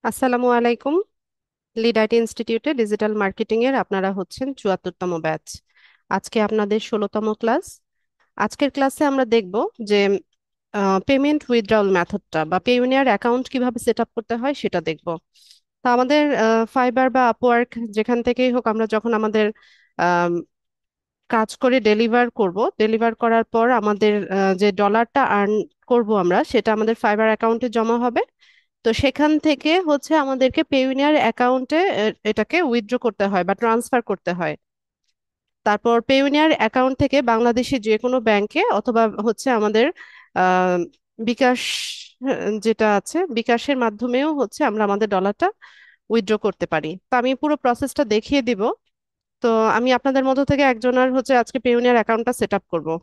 আসসালামু আলাইকুম। Lead IT ইনস্টিটিউটে ডিজিটাল মার্কেটিং এর আপনারা হচ্ছেন ৭৪তম ব্যাচ। আজকে আপনাদের ১৬তম ক্লাস। আজকের ক্লাসে আমরা দেখব যে পেমেন্ট উইথড্রল মেথডটা বা পেইওনিয়ার অ্যাকাউন্ট কিভাবে সেট আপ করতে হয় সেটা দেখব। তো আমাদের ফাইবার বা আপওয়ার্ক যেখান থেকেই হোক, আমরা যখন আমাদের আম, কাজ করে ডেলিভার করার পর আমাদের যে ডলারটা আর্ন করব আমরা, সেটা আমাদের ফাইবার অ্যাকাউন্টে জমা হবে। তো সেখান থেকে হচ্ছে আমাদেরকে পেইওনিয়ার অ্যাকাউন্টে এটাকে উইথড্র করতে হয় বা ট্রান্সফার করতে হয়। তারপর পেইওনিয়ার অ্যাকাউন্ট থেকে বাংলাদেশি যে কোনো ব্যাংকে অথবা হচ্ছে আমাদের আহ, বিকাশ, যেটা আছে বিকাশের মাধ্যমেও হচ্ছে আমরা আমাদের ডলারটা উইথড্র করতে পারি। তো আমি পুরো প্রসেসটা দেখিয়ে দিব। তো আমি আপনাদের মধ্য থেকে একজনের হচ্ছে আজকে পেইওনিয়ার অ্যাকাউন্টটা সেট আপ করবো।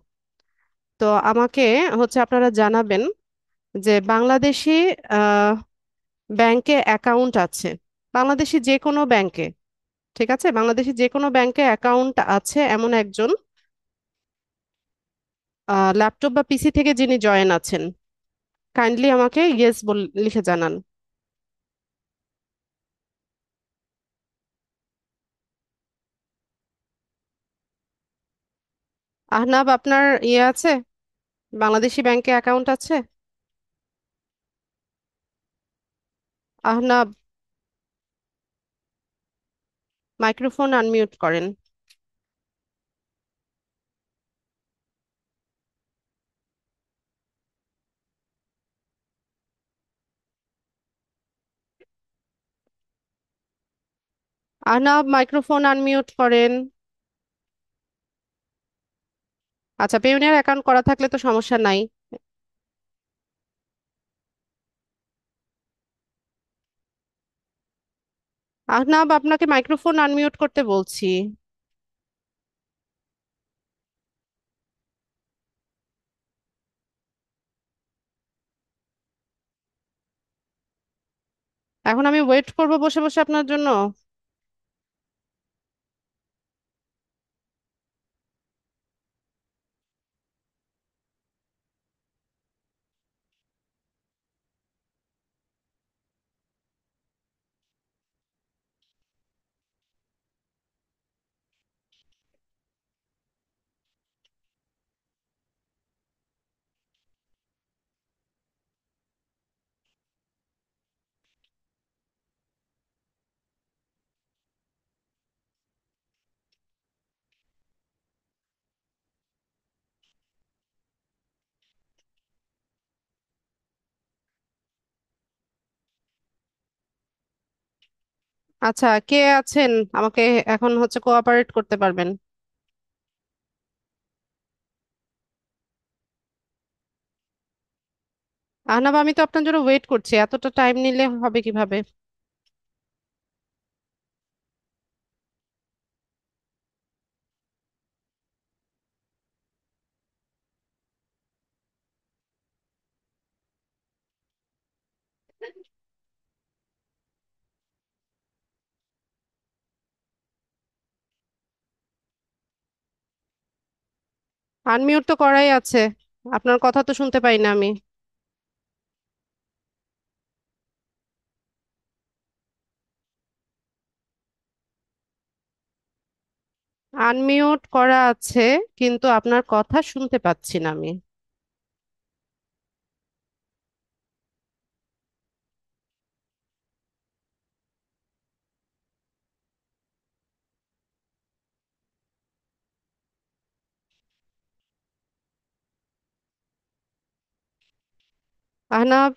তো আমাকে হচ্ছে আপনারা জানাবেন যে বাংলাদেশি ব্যাংকে অ্যাকাউন্ট আছে, বাংলাদেশি যে কোনো ব্যাংকে, ঠিক আছে, বাংলাদেশি যে কোনো ব্যাংকে অ্যাকাউন্ট আছে এমন একজন ল্যাপটপ বা পিসি থেকে যিনি জয়েন আছেন, কাইন্ডলি আমাকে ইয়েস লিখে জানান। আহনাব, আপনার ইয়ে আছে, বাংলাদেশি ব্যাংকে অ্যাকাউন্ট আছে? আহনাব, মাইক্রোফোন আনমিউট করেন। আহনাব, মাইক্রোফোন আনমিউট করেন। আচ্ছা, পেওনিয়ার অ্যাকাউন্ট করা থাকলে তো সমস্যা নাই। আহনাব, আপনাকে মাইক্রোফোন আনমিউট করতে বলছি। এখন আমি ওয়েট করব বসে বসে আপনার জন্য? আচ্ছা, কে আছেন আমাকে এখন হচ্ছে কোঅপারেট করতে পারবেন? আহনাব, আমি তো আপনার জন্য ওয়েট করছি, এতটা টাইম নিলে হবে কিভাবে? আনমিউট তো করাই আছে, আপনার কথা তো শুনতে পাই না আমি। আনমিউট করা আছে, কিন্তু আপনার কথা শুনতে পাচ্ছি না আমি। আহনাব,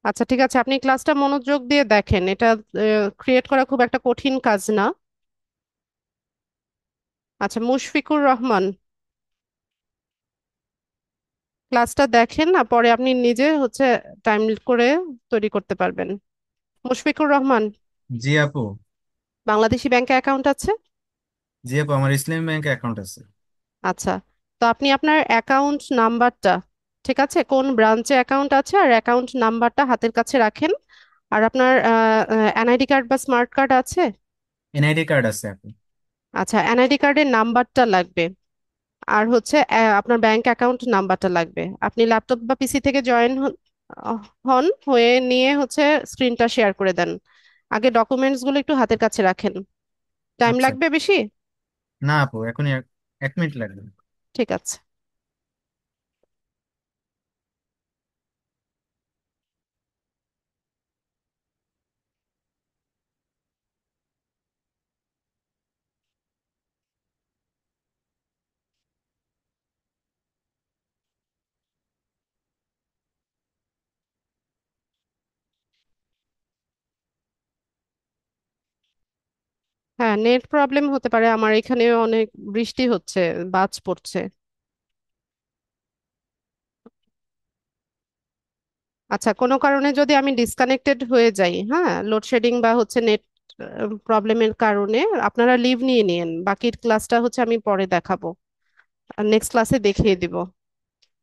আচ্ছা ঠিক আছে, আপনি ক্লাসটা মনোযোগ দিয়ে দেখেন, এটা ক্রিয়েট করা খুব একটা কঠিন কাজ না। আচ্ছা, মুশফিকুর রহমান, ক্লাসটা দেখেন না, পরে আপনি নিজে হচ্ছে টাইম করে তৈরি করতে পারবেন। মুশফিকুর রহমান, জি আপু। বাংলাদেশি ব্যাংকে অ্যাকাউন্ট আছে? জি আপু, আমার ইসলামী ব্যাংকে অ্যাকাউন্ট আছে। আচ্ছা, তো আপনি আপনার অ্যাকাউন্ট নাম্বারটা, ঠিক আছে, কোন ব্রাঞ্চে অ্যাকাউন্ট আছে আর অ্যাকাউন্ট নাম্বারটা হাতের কাছে রাখেন। আর আপনার এনআইডি কার্ড বা স্মার্ট কার্ড আছে? এনআইডি কার্ড আছে আপু। আচ্ছা, এনআইডি কার্ডের নাম্বারটা লাগবে। আর হচ্ছে আপনার ব্যাংক অ্যাকাউন্ট নাম্বারটা লাগবে। আপনি ল্যাপটপ বা পিসি থেকে জয়েন হন, হয়ে নিয়ে হচ্ছে স্ক্রিনটা শেয়ার করে দেন। আগে ডকুমেন্টস গুলো একটু হাতের কাছে রাখেন। টাইম আচ্ছা। লাগবে বেশি? না আপু, এখনই 1 মিনিট লাগবে। ঠিক আছে। হ্যাঁ, নেট প্রবলেম হতে পারে, আমার এখানে অনেক বৃষ্টি হচ্ছে, বাজ পড়ছে। আচ্ছা, কোনো কারণে যদি আমি ডিসকানেক্টেড হয়ে যাই, হ্যাঁ, লোডশেডিং বা হচ্ছে নেট প্রবলেমের কারণে, আপনারা লিভ নিয়ে নিন। বাকির ক্লাসটা হচ্ছে আমি পরে দেখাবো, আর নেক্সট ক্লাসে দেখিয়ে দিব।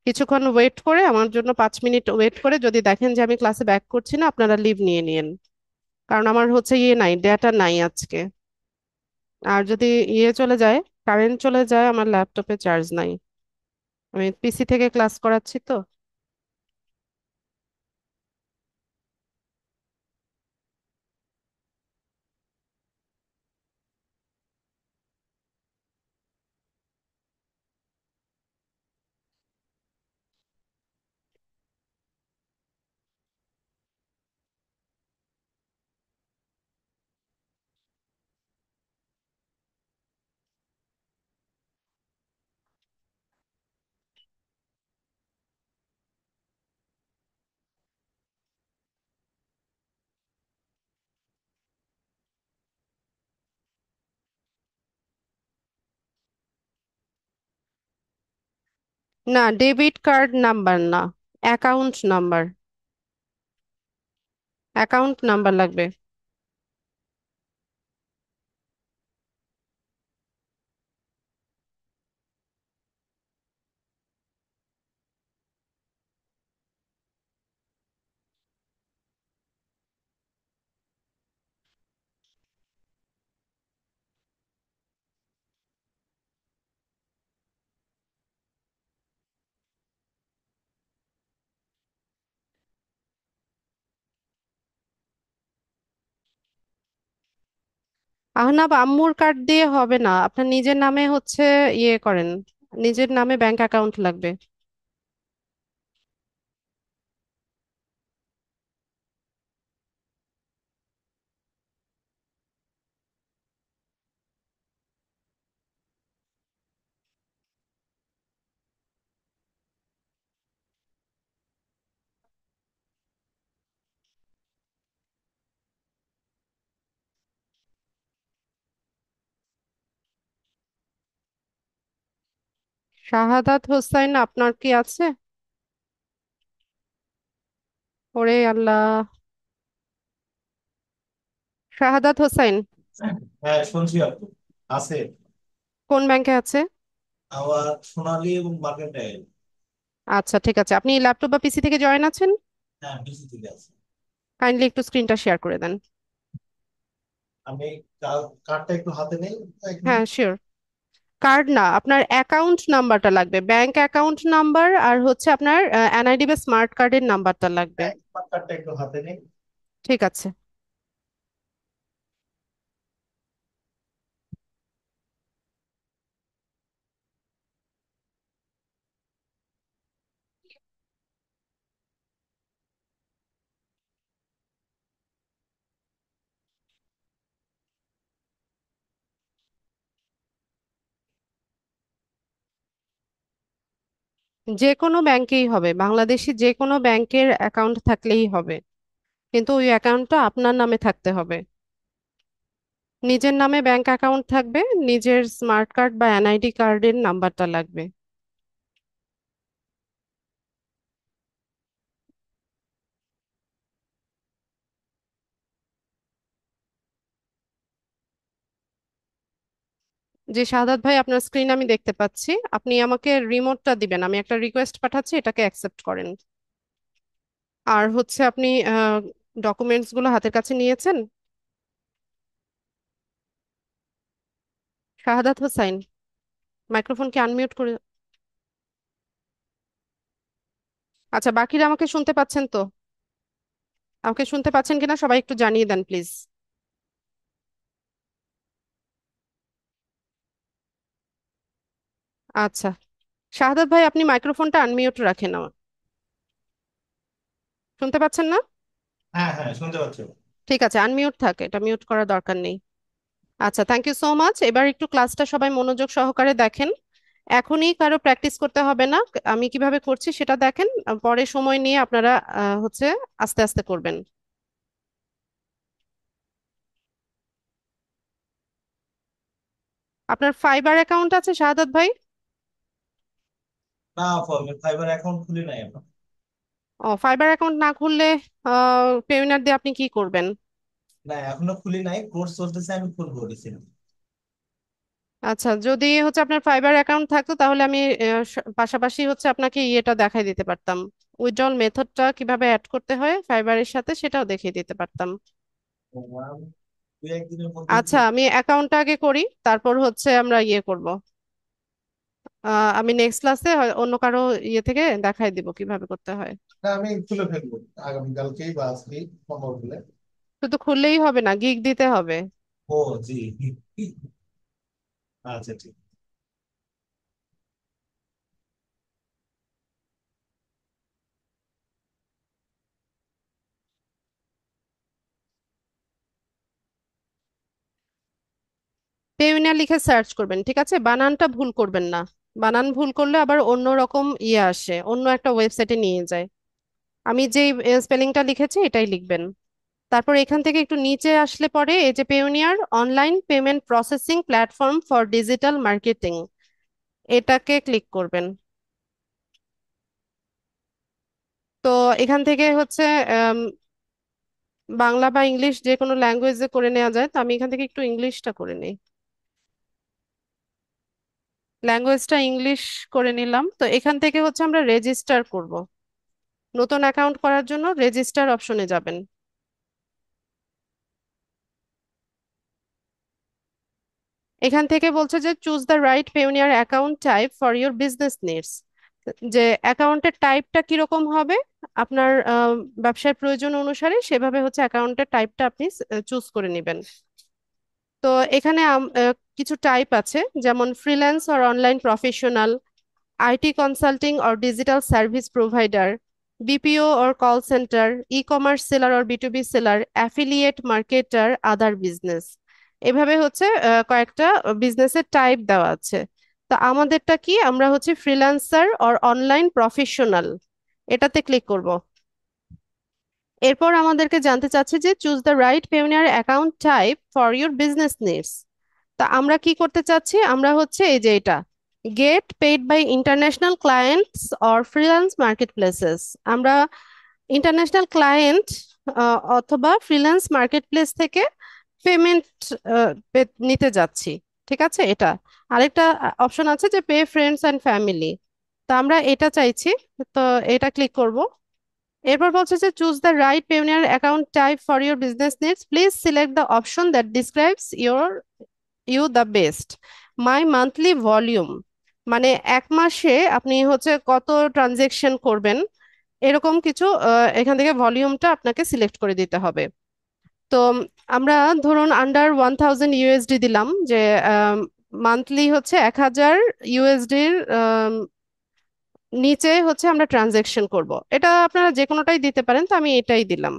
কিছুক্ষণ ওয়েট করে, আমার জন্য 5 মিনিট ওয়েট করে যদি দেখেন যে আমি ক্লাসে ব্যাক করছি না, আপনারা লিভ নিয়ে নিন। কারণ আমার হচ্ছে ইয়ে নাই, ডেটা নাই আজকে। আর যদি ইয়ে চলে যায়, কারেন্ট চলে যায়, আমার ল্যাপটপে চার্জ নাই। আমি পিসি থেকে ক্লাস করাচ্ছি তো। না, ডেবিট কার্ড নাম্বার না, অ্যাকাউন্ট নাম্বার। অ্যাকাউন্ট নাম্বার লাগবে। আহনাব, আম্মুর কার্ড দিয়ে হবে না, আপনার নিজের নামে হচ্ছে ইয়ে করেন। নিজের নামে ব্যাংক অ্যাকাউন্ট লাগবে। শাহাদাত হোসাইন আপনার কি আছে? ওরে আল্লাহ! শাহাদাত হোসাইন হ্যাঁ, শুনছি আপু। আছে। কোন ব্যাংকে আছে? আবার সোনালী এবং মার্কেন্টাইল। আচ্ছা, ঠিক আছে, আপনি ল্যাপটপ বা পিসি থেকে জয়েন আছেন? হ্যাঁ, বিসি থেকে আছে। কাইন্ডলি একটু স্ক্রিনটা শেয়ার করে দেন। আমি কার্ডটা একটু হাতে নেই। এক হ্যাঁ, মিনিট। শিওর। কার্ড না, আপনার অ্যাকাউন্ট নাম্বারটা লাগবে, ব্যাংক অ্যাকাউন্ট নাম্বার, আর হচ্ছে আপনার এনআইডি বা স্মার্ট কার্ডের নাম্বারটা লাগবে। হ্যাঁ, কার্ডটা একটু হাতে নেই। ঠিক আছে। যে কোনো ব্যাংকেই হবে, বাংলাদেশি যে কোনো ব্যাংকের অ্যাকাউন্ট থাকলেই হবে, কিন্তু ওই অ্যাকাউন্টটা আপনার নামে থাকতে হবে। নিজের নামে ব্যাংক অ্যাকাউন্ট থাকবে, নিজের স্মার্ট কার্ড বা এনআইডি কার্ডের নাম্বারটা লাগবে। যে শাহাদাত ভাই, আপনার স্ক্রিন আমি দেখতে পাচ্ছি, আপনি আমাকে রিমোটটা দিবেন, আমি একটা রিকোয়েস্ট পাঠাচ্ছি, এটাকে অ্যাকসেপ্ট করেন। আর হচ্ছে আপনি ডকুমেন্টস গুলো হাতের কাছে নিয়েছেন? শাহাদাত হোসাইন, মাইক্রোফোন কি আনমিউট করে? আচ্ছা, বাকিরা আমাকে শুনতে পাচ্ছেন তো? আমাকে শুনতে পাচ্ছেন কিনা সবাই একটু জানিয়ে দেন প্লিজ। আচ্ছা, শাহাদাত ভাই আপনি মাইক্রোফোনটা আনমিউট রাখেন। আমার শুনতে পাচ্ছেন না? হ্যাঁ হ্যাঁ, শুনতে পাচ্ছি। ঠিক আছে, আনমিউট থাকে, এটা মিউট করার দরকার নেই। আচ্ছা, থ্যাংক ইউ সো মাচ। এবার একটু ক্লাসটা সবাই মনোযোগ সহকারে দেখেন। এখনই কারো প্র্যাকটিস করতে হবে না, আমি কিভাবে করছি সেটা দেখেন, পরে সময় নিয়ে আপনারা হচ্ছে আস্তে আস্তে করবেন। আপনার ফাইবার অ্যাকাউন্ট আছে শাহাদাত ভাই? না, ফাইবার অ্যাকাউন্ট খুলি নাই এখন। ও, ফাইবার অ্যাকাউন্ট না খুললে পেউনার দিয়ে আপনি কি করবেন? না, এখনো খুলি নাই, কোর্স চলতেছে, আমি খুলবো রিসেন্টলি। আচ্ছা, যদি হচ্ছে আপনার ফাইবার অ্যাকাউন্ট থাকতো তাহলে আমি পাশাপাশি হচ্ছে আপনাকে ইয়েটা দেখাই দিতে পারতাম, উইথড্রল মেথডটা কিভাবে অ্যাড করতে হয় ফাইবারের সাথে সেটাও দেখিয়ে দিতে পারতাম। দুই একদিনের মধ্যেই আচ্ছা, আমি অ্যাকাউন্টটা আগে করি, তারপর হচ্ছে আমরা ইয়ে করব। আমি নেক্সট ক্লাসে অন্য কারো ইয়ে থেকে দেখাই দিব কিভাবে করতে হয়। আমি খুলে ফেলবো আগামীকালকেই বা আজকেই সম্ভব হলে। শুধু খুললেই হবে না, গিগ দিতে হবে। ও জি, আচ্ছা ঠিক। পেউনিয়া লিখে সার্চ করবেন, ঠিক আছে? বানানটা ভুল করবেন না, বানান ভুল করলে আবার অন্য রকম ইয়ে আসে, অন্য একটা ওয়েবসাইটে নিয়ে যায়। আমি যেই স্পেলিংটা লিখেছি এটাই লিখবেন। তারপর এখান থেকে একটু নিচে আসলে পরে এই যে Payoneer online payment processing platform for digital marketing, এটাকে ক্লিক করবেন। তো এখান থেকে হচ্ছে আম, বাংলা বা ইংলিশ যে কোনো ল্যাঙ্গুয়েজে করে নেওয়া যায়, তো আমি এখান থেকে একটু ইংলিশটা করে নিই। ল্যাঙ্গুয়েজটা ইংলিশ করে নিলাম। তো এখান থেকে হচ্ছে আমরা রেজিস্টার করব। নতুন অ্যাকাউন্ট করার জন্য রেজিস্টার অপশনে যাবেন। এখান থেকে বলছে যে choose the right Payoneer account type for your business needs, যে অ্যাকাউন্টের টাইপটা কিরকম হবে আপনার ব্যবসার প্রয়োজন অনুসারে সেভাবে হচ্ছে অ্যাকাউন্টের টাইপটা আপনি চুজ করে নেবেন। তো এখানে কিছু টাইপ আছে, যেমন freelance or online professional, IT consulting or digital service provider, BPO or call centre, e commerce seller or বিটুবি seller, affiliate marketer, other business. এভাবে হচ্ছে কয়েকটা বিজনেসের টাইপ দেওয়া আছে। তো আমাদেরটা কি, আমরা হচ্ছে ফ্রিল্যান্সার অর অনলাইন প্রফেশনাল, এটাতে ক্লিক করব। এরপর আমাদেরকে জানতে চাচ্ছে যে choose the right Payoneer account type for your business needs. তা আমরা কি করতে চাচ্ছি, আমরা হচ্ছে এই যে এটা get paid by international clients or freelance marketplaces, আমরা ইন্টারন্যাশনাল ক্লায়েন্ট অথবা ফ্রিল্যান্স মার্কেট প্লেস থেকে পেমেন্ট নিতে যাচ্ছি। ঠিক আছে, এটা আরেকটা অপশন আছে যে পে ফ্রেন্ডস অ্যান্ড ফ্যামিলি, তা আমরা এটা চাইছি। তো এটা ক্লিক করব। এরপর বলছে যে choose the right Payoneer account type for your business needs, please select the option that describes you the best my monthly volume, মানে এক মাসে আপনি হচ্ছে কত ট্রানজেকশন করবেন, এরকম কিছু এখান থেকে ভলিউমটা আপনাকে সিলেক্ট করে দিতে হবে। তো আমরা ধরুন আন্ডার 1000 ইউএসডি দিলাম, যে মান্থলি হচ্ছে 1000 ইউএসডির নিচে হচ্ছে আমরা ট্রানজেকশন করব, এটা আপনারা যে কোনোটাই দিতে পারেন, তো আমি এটাই দিলাম।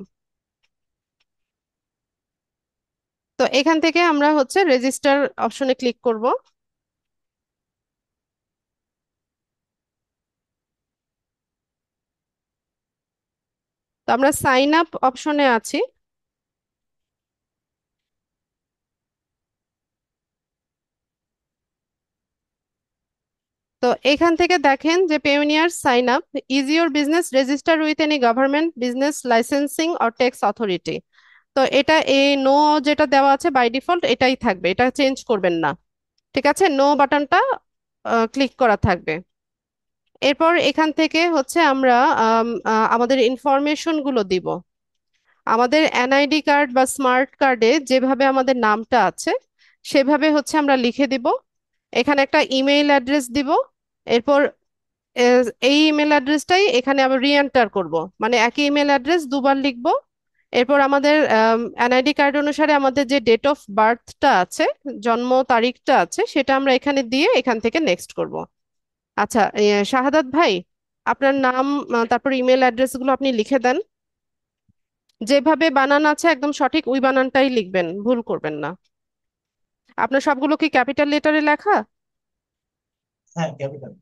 তো এখান থেকে আমরা হচ্ছে রেজিস্টার অপশনে ক্লিক করব। তো আমরা সাইন আপ অপশনে আছি। তো এখান থেকে দেখেন যে Payoneer sign up, is your business register with any government business licensing or tax authority. তো এটা এই নো যেটা দেওয়া আছে বাই ডিফল্ট এটাই থাকবে, এটা চেঞ্জ করবেন না। ঠিক আছে, নো বাটনটা ক্লিক করা থাকবে। এরপর এখান থেকে হচ্ছে আমরা আমাদের ইনফরমেশন গুলো দিব। আমাদের এনআইডি কার্ড বা স্মার্ট কার্ডে যেভাবে আমাদের নামটা আছে সেভাবে হচ্ছে আমরা লিখে দিব। এখানে একটা ইমেইল অ্যাড্রেস দিব। এরপর এই ইমেল অ্যাড্রেসটাই এখানে আবার রিএন্টার করব, মানে একই ইমেল অ্যাড্রেস দুবার লিখব। এরপর আমাদের এনআইডি কার্ড অনুসারে আমাদের যে ডেট অফ বার্থটা আছে, জন্ম তারিখটা আছে, সেটা আমরা এখানে দিয়ে এখান থেকে নেক্সট করব। আচ্ছা, শাহাদাত ভাই, আপনার নাম তারপর ইমেল অ্যাড্রেস গুলো আপনি লিখে দেন। যেভাবে বানান আছে একদম সঠিক ওই বানানটাই লিখবেন, ভুল করবেন না। আপনার সবগুলো কি ক্যাপিটাল লেটারে লেখা? হ্যাঁ, ক্যাপিটাল।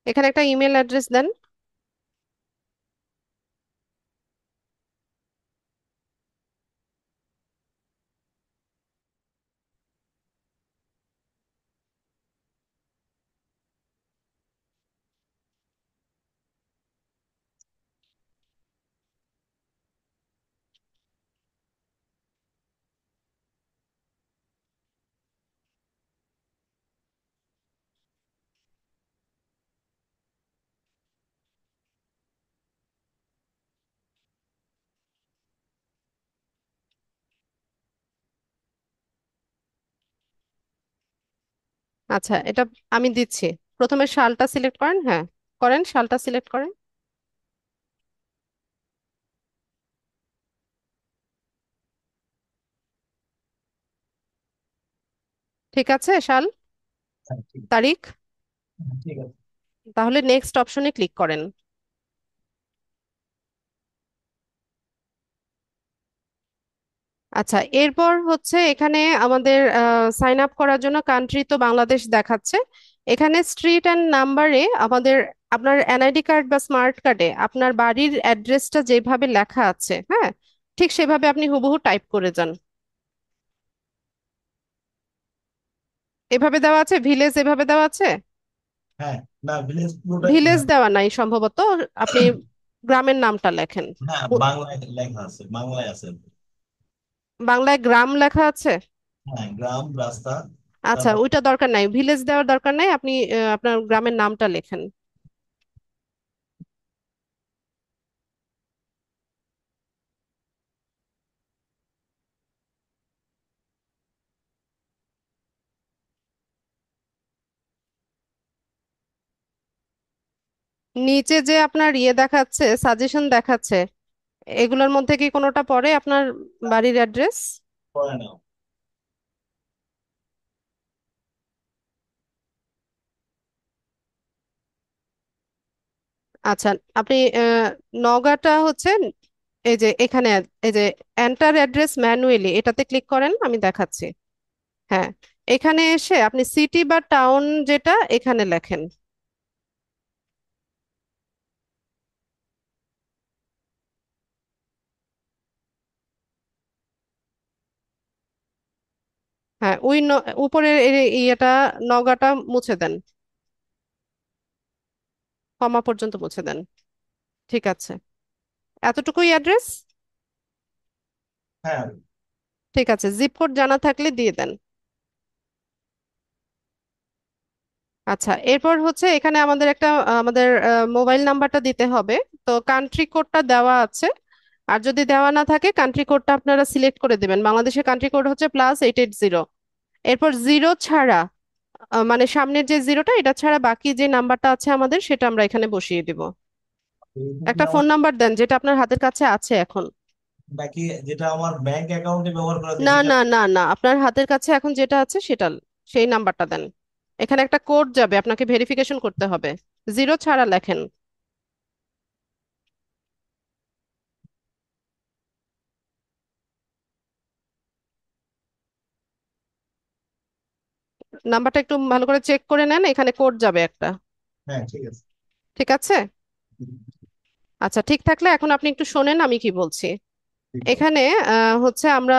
এখানে একটা ইমেল অ্যাড্রেস দেন। আচ্ছা, এটা আমি দিচ্ছি। প্রথমে সালটা সিলেক্ট করেন, হ্যাঁ করেন, সালটা সিলেক্ট করেন। ঠিক আছে, সাল, হ্যাঁ, ঠিক। তারিখ। হ্যাঁ, ঠিক আছে। তাহলে নেক্সট অপশনে ক্লিক করেন। আচ্ছা, এরপর হচ্ছে এখানে আমাদের সাইন আপ করার জন্য কান্ট্রি তো বাংলাদেশ দেখাচ্ছে। এখানে স্ট্রিট অ্যান্ড নাম্বারে আমাদের, আপনার এনআইডি কার্ড বা স্মার্ট কার্ডে আপনার বাড়ির অ্যাড্রেসটা যেভাবে লেখা আছে, হ্যাঁ, ঠিক সেভাবে আপনি হুবহু টাইপ করে যান। এভাবে দেওয়া আছে, ভিলেজ এভাবে দেওয়া আছে। হ্যাঁ, না, ভিলেজ পুরোটাই ভিলেজ দেওয়া নাই সম্ভবত, আপনি গ্রামের নামটা লেখেন। হ্যাঁ, উ- বাংলায় লেখা আছে, বাংলায় আছে। বাংলায় গ্রাম লেখা আছে। হ্যাঁ, গ্রাম, রাস্তা। আচ্ছা, তারপর ওইটা দরকার নাই, ভিলেজ দেওয়ার দরকার নাই, আপনি আপনার গ্রামের নামটা লেখেন। নিচে যে আপনার ইয়ে দেখাচ্ছে, সাজেশন দেখাচ্ছে, এগুলোর মধ্যে কি কোনোটা পড়ে আপনার বাড়ির অ্যাড্রেস? পড়ে নাও। আচ্ছা, আপনি নগাটা হচ্ছে, এই যে এখানে, এই যে এন্টার অ্যাড্রেস ম্যানুয়ালি, এটাতে ক্লিক করেন, আমি দেখাচ্ছি। হ্যাঁ, এখানে এসে আপনি সিটি বা টাউন যেটা এখানে লেখেন। হ্যাঁ, ওই উপরের ইয়েটা, নগাটা মুছে দেন, কমা পর্যন্ত মুছে দেন। ঠিক আছে, এতটুকুই অ্যাড্রেস। হ্যাঁ, ঠিক আছে, জিপ কোড জানা থাকলে দিয়ে দেন। আচ্ছা, এরপর হচ্ছে এখানে আমাদের একটা আমাদের মোবাইল নাম্বারটা দিতে হবে। তো কান্ট্রি কোডটা দেওয়া আছে, আর যদি দেওয়া না থাকে কান্ট্রি কোডটা আপনারা সিলেক্ট করে দেবেন। বাংলাদেশের কান্ট্রি কোড হচ্ছে +880। এরপর জিরো ছাড়া, মানে সামনের যে জিরোটা এটা ছাড়া বাকি যে নাম্বারটা আছে আমাদের, সেটা আমরা এখানে বসিয়ে দিব। এটা কি একটা ফোন আমার নাম্বার দেন যেটা আপনার হাতের কাছে আছে এখন। নাকি যেটা আমার ব্যাংক অ্যাকাউন্টে ব্যবহার করা যায় না সেটা? না না না, আপনার হাতের কাছে এখন যেটা আছে সেটা, সেই নাম্বারটা দেন। এখানে একটা কোড যাবে, আপনাকে ভেরিফিকেশন করতে হবে, জিরো ছাড়া লেখেন। নাম্বারটা একটু ভালো করে চেক করে নেন, এখানে কোড যাবে একটা। হ্যাঁ, ঠিক আছে। ঠিক আছে। আচ্ছা, ঠিক থাকলে এখন আপনি একটু শোনেন আমি কি বলছি। ঠিক আছে। এখানে হচ্ছে আমরা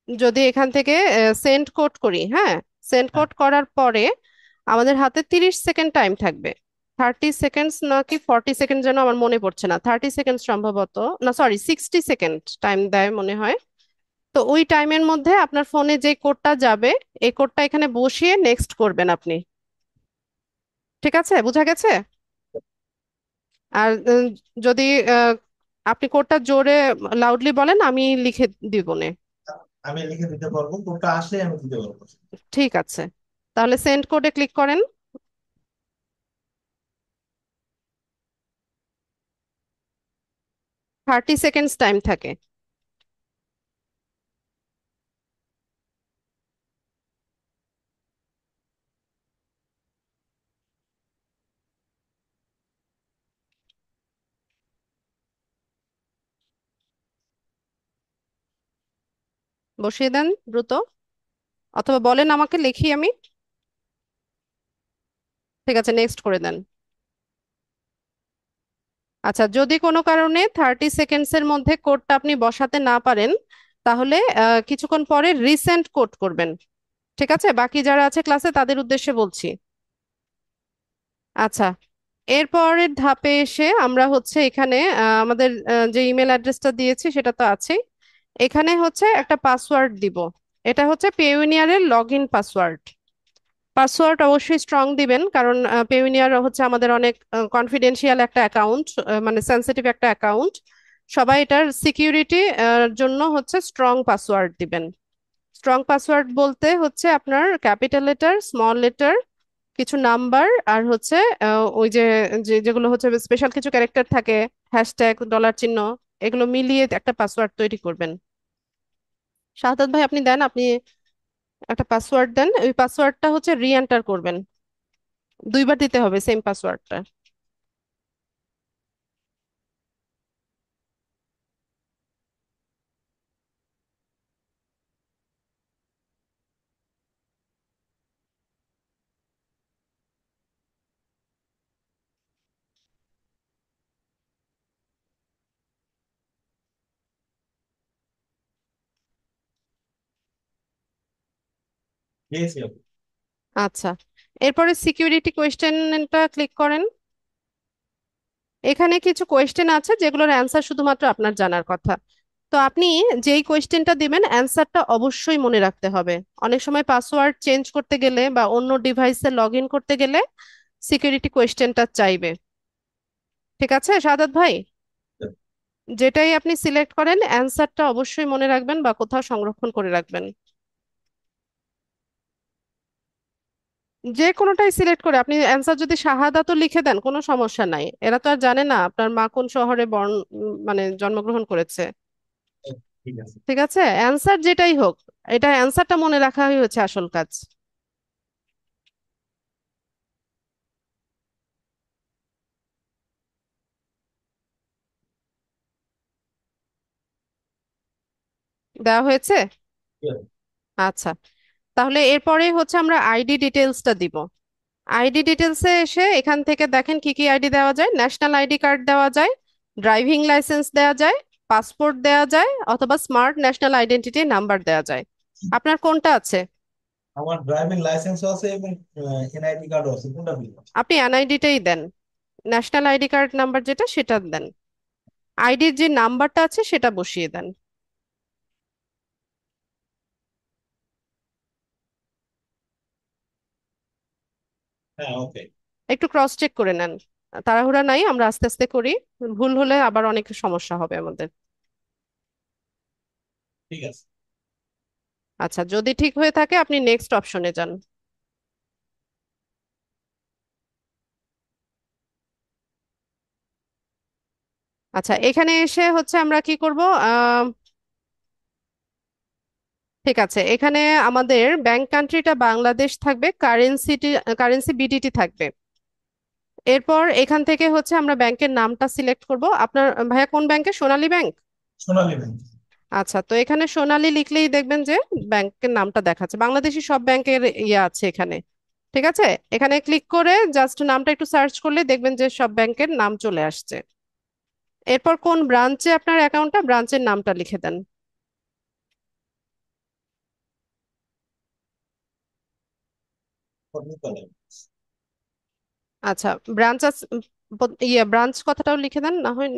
যদি এখান থেকে সেন্ড কোড করি, হ্যাঁ, সেন্ড হ্যাঁ, কোড করার পরে আমাদের হাতে 30 সেকেন্ড টাইম থাকবে। 30 সেকেন্ডস নাকি 40 সেকেন্ড যেন, আমার মনে পড়ছে না, 30 সেকেন্ড সম্ভবত, না সরি 60 সেকেন্ড টাইম দেয় মনে হয়। তো ওই টাইমের মধ্যে আপনার ফোনে যে কোডটা যাবে, এই কোডটা এখানে বসিয়ে নেক্সট করবেন আপনি। ঠিক আছে, বোঝা গেছে? আর যদি আহ, আপনি কোডটা জোরে লাউডলি বলেন, আমি লিখে দিব নে। আমি লিখে দিতে পারবো, কোডটা আসলে আমি দিতে পারবো। ঠিক আছে, তাহলে সেন্ড কোডে ক্লিক করেন। 30 সেকেন্ডস টাইম থাকে। বসিয়ে দেন দ্রুত, অথবা বলেন আমাকে, লিখি আমি। ঠিক আছে, নেক্সট করে দেন। আচ্ছা, যদি কোনো কারণে 30 সেকেন্ডস এর মধ্যে কোডটা আপনি বসাতে না পারেন, তাহলে কিছুক্ষণ পরে রিসেন্ড কোড করবেন। ঠিক আছে, বাকি যারা আছে ক্লাসে তাদের উদ্দেশ্যে বলছি। আচ্ছা, এরপরের ধাপে এসে আমরা হচ্ছে এখানে আমাদের যে ইমেল অ্যাড্রেসটা দিয়েছি সেটা তো আছেই। এখানে হচ্ছে একটা পাসওয়ার্ড দিব। এটা হচ্ছে পেউনিয়ারের লগ ইন পাসওয়ার্ড। পাসওয়ার্ড অবশ্যই স্ট্রং দিবেন, কারণ পেউনিয়ার হচ্ছে আমাদের অনেক কনফিডেন্সিয়াল একটা অ্যাকাউন্ট, মানে সেন্সিটিভ একটা অ্যাকাউন্ট। সবাই এটার সিকিউরিটি জন্য হচ্ছে স্ট্রং পাসওয়ার্ড দিবেন। স্ট্রং পাসওয়ার্ড বলতে হচ্ছে আপনার ক্যাপিটাল লেটার, স্মল লেটার, কিছু নাম্বার, আর হচ্ছে ওই যে যেগুলো হচ্ছে স্পেশাল কিছু ক্যারেক্টার থাকে, হ্যাশট্যাগ, ডলার চিহ্ন, এগুলো মিলিয়ে একটা পাসওয়ার্ড তৈরি করবেন। শাহাদাত ভাই, আপনি দেন, আপনি একটা পাসওয়ার্ড দেন। ওই পাসওয়ার্ডটা হচ্ছে রি এন্টার করবেন, 2বার দিতে হবে সেম পাসওয়ার্ডটা। দিয়েছি আপু। আচ্ছা, এরপরে সিকিউরিটি কোয়েশ্চেনটা ক্লিক করেন। এখানে কিছু কোয়েশ্চেন আছে যেগুলোর অ্যান্সার শুধুমাত্র আপনার জানার কথা। তো আপনি যেই কোয়েশ্চেনটা দিবেন অ্যান্সারটা অবশ্যই মনে রাখতে হবে। অনেক সময় পাসওয়ার্ড চেঞ্জ করতে গেলে বা অন্য ডিভাইসে লগ ইন করতে গেলে সিকিউরিটি কোয়েশ্চেনটা চাইবে। ঠিক আছে সাদাত ভাই, যেটাই আপনি সিলেক্ট করেন অ্যান্সারটা অবশ্যই মনে রাখবেন বা কোথাও সংরক্ষণ করে রাখবেন। যে কোনোটাই সিলেক্ট করে আপনি অ্যান্সার যদি শাহাদাতও লিখে দেন কোনো সমস্যা নাই, এরা তো আর জানে না আপনার মা কোন শহরে মানে জন্মগ্রহণ করেছে। ঠিক আছে। ঠিক আছে, অ্যান্সার যেটাই হোক, এটা অ্যান্সারটা মনে রাখাই হচ্ছে আসল কাজ। দেওয়া হয়েছে? আচ্ছা, তাহলে এরপরে হচ্ছে আমরা আইডি ডিটেলসটা দিব। আইডি ডিটেলসে এসে এখান থেকে দেখেন কি কি আইডি দেওয়া যায়। ন্যাশনাল আইডি কার্ড দেওয়া যায়, ড্রাইভিং লাইসেন্স দেওয়া যায়, পাসপোর্ট দেওয়া যায়, অথবা স্মার্ট ন্যাশনাল আইডেন্টিটি নাম্বার দেওয়া যায়। আপনার কোনটা আছে? আমার ড্রাইভিং লাইসেন্সও আছে এবং এনআইডি কার্ডও আছে, কোনটা বলবো? আপনি এনআইডিটাই দেন, ন্যাশনাল আইডি কার্ড নাম্বার যেটা সেটা দেন। আইডির যে নাম্বারটা আছে সেটা বসিয়ে দেন। হ্যাঁ, ওকে। একটু ক্রস চেক করে নেন, তাড়াহুড়া নাই, আমরা আস্তে আস্তে করি। ভুল হলে আবার অনেক সমস্যা হবে আমাদের। ঠিক আছে। আচ্ছা, যদি ঠিক হয়ে থাকে আপনি নেক্সট অপশনে যান। আচ্ছা, এখানে এসে হচ্ছে আমরা কি করব? ঠিক আছে, এখানে আমাদের ব্যাংক কান্ট্রিটা বাংলাদেশ থাকবে, কারেন্সি বিডিটি থাকবে। এরপর এখান থেকে হচ্ছে আমরা ব্যাংকের নামটা সিলেক্ট করব। আপনার ভাইয়া কোন ব্যাংকে? সোনালী ব্যাংক? সোনালী ব্যাংক। আচ্ছা, তো এখানে সোনালী লিখলেই দেখবেন যে ব্যাংকের নামটা দেখাচ্ছে। বাংলাদেশি সব ব্যাংকের ইয়ে আছে এখানে। ঠিক আছে, এখানে ক্লিক করে জাস্ট নামটা একটু সার্চ করলে দেখবেন যে সব ব্যাংকের নাম চলে আসছে। এরপর কোন ব্রাঞ্চে আপনার অ্যাকাউন্টটা, ব্রাঞ্চের নামটা লিখে দেন। পদ্মতলা। আচ্ছা, ব্রাঞ্চ ইয়ে ব্রাঞ্চ কথাটাও লিখে দেন না হয়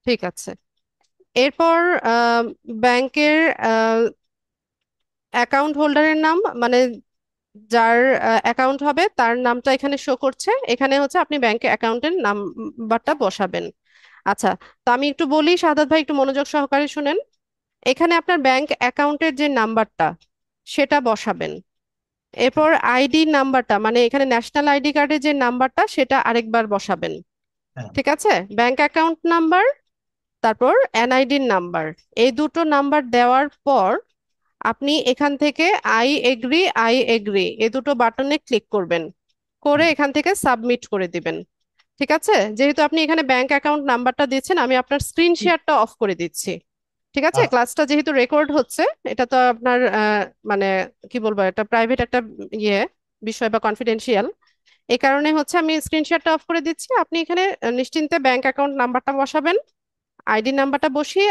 ঠিক আছে। এরপর ব্যাংকের অ্যাকাউন্ট হোল্ডারের নাম, মানে যার অ্যাকাউন্ট হবে তার নামটা এখানে শো করছে, এখানে হচ্ছে আপনি ব্যাংক অ্যাকাউন্টের নাম্বারটা বসাবেন। আচ্ছা, তো আমি একটু বলি, শাহাদাত ভাই একটু মনোযোগ সহকারে শুনেন। এখানে আপনার ব্যাংক অ্যাকাউন্টের যে নাম্বারটা সেটা বসাবেন। এরপর আইডি নাম্বারটা, মানে এখানে ন্যাশনাল আইডি কার্ডের যে নাম্বারটা সেটা আরেকবার বসাবেন। হ্যাঁ। ঠিক আছে? ব্যাংক অ্যাকাউন্ট নাম্বার, তারপর এনআইডির নাম্বার, এই দুটো নাম্বার দেওয়ার পর আপনি এখান থেকে আই এগ্রি এই দুটো বাটনে ক্লিক করবেন, করে হুম। এখান থেকে সাবমিট করে দিবেন। ঠিক আছে? যেহেতু আপনি এখানে ব্যাংক অ্যাকাউন্ট নাম্বারটা দিচ্ছেন, আমি আপনার স্ক্রিন শেয়ারটা অফ করে দিচ্ছি। ঠিক আছে? আচ্ছা। ক্লাসটা যেহেতু রেকর্ড হচ্ছে, এটা তো আপনার মানে কি বলবো, এটা প্রাইভেট একটা ইয়ে বিষয় বা কনফিডেন্সিয়াল, এই কারণে হচ্ছে আমি স্ক্রিন শেয়ারটা অফ করে দিচ্ছি। আপনি এখানে নিশ্চিন্তে ব্যাংক অ্যাকাউন্ট নাম্বারটা বসাবেন, আইডি নাম্বারটা বসিয়ে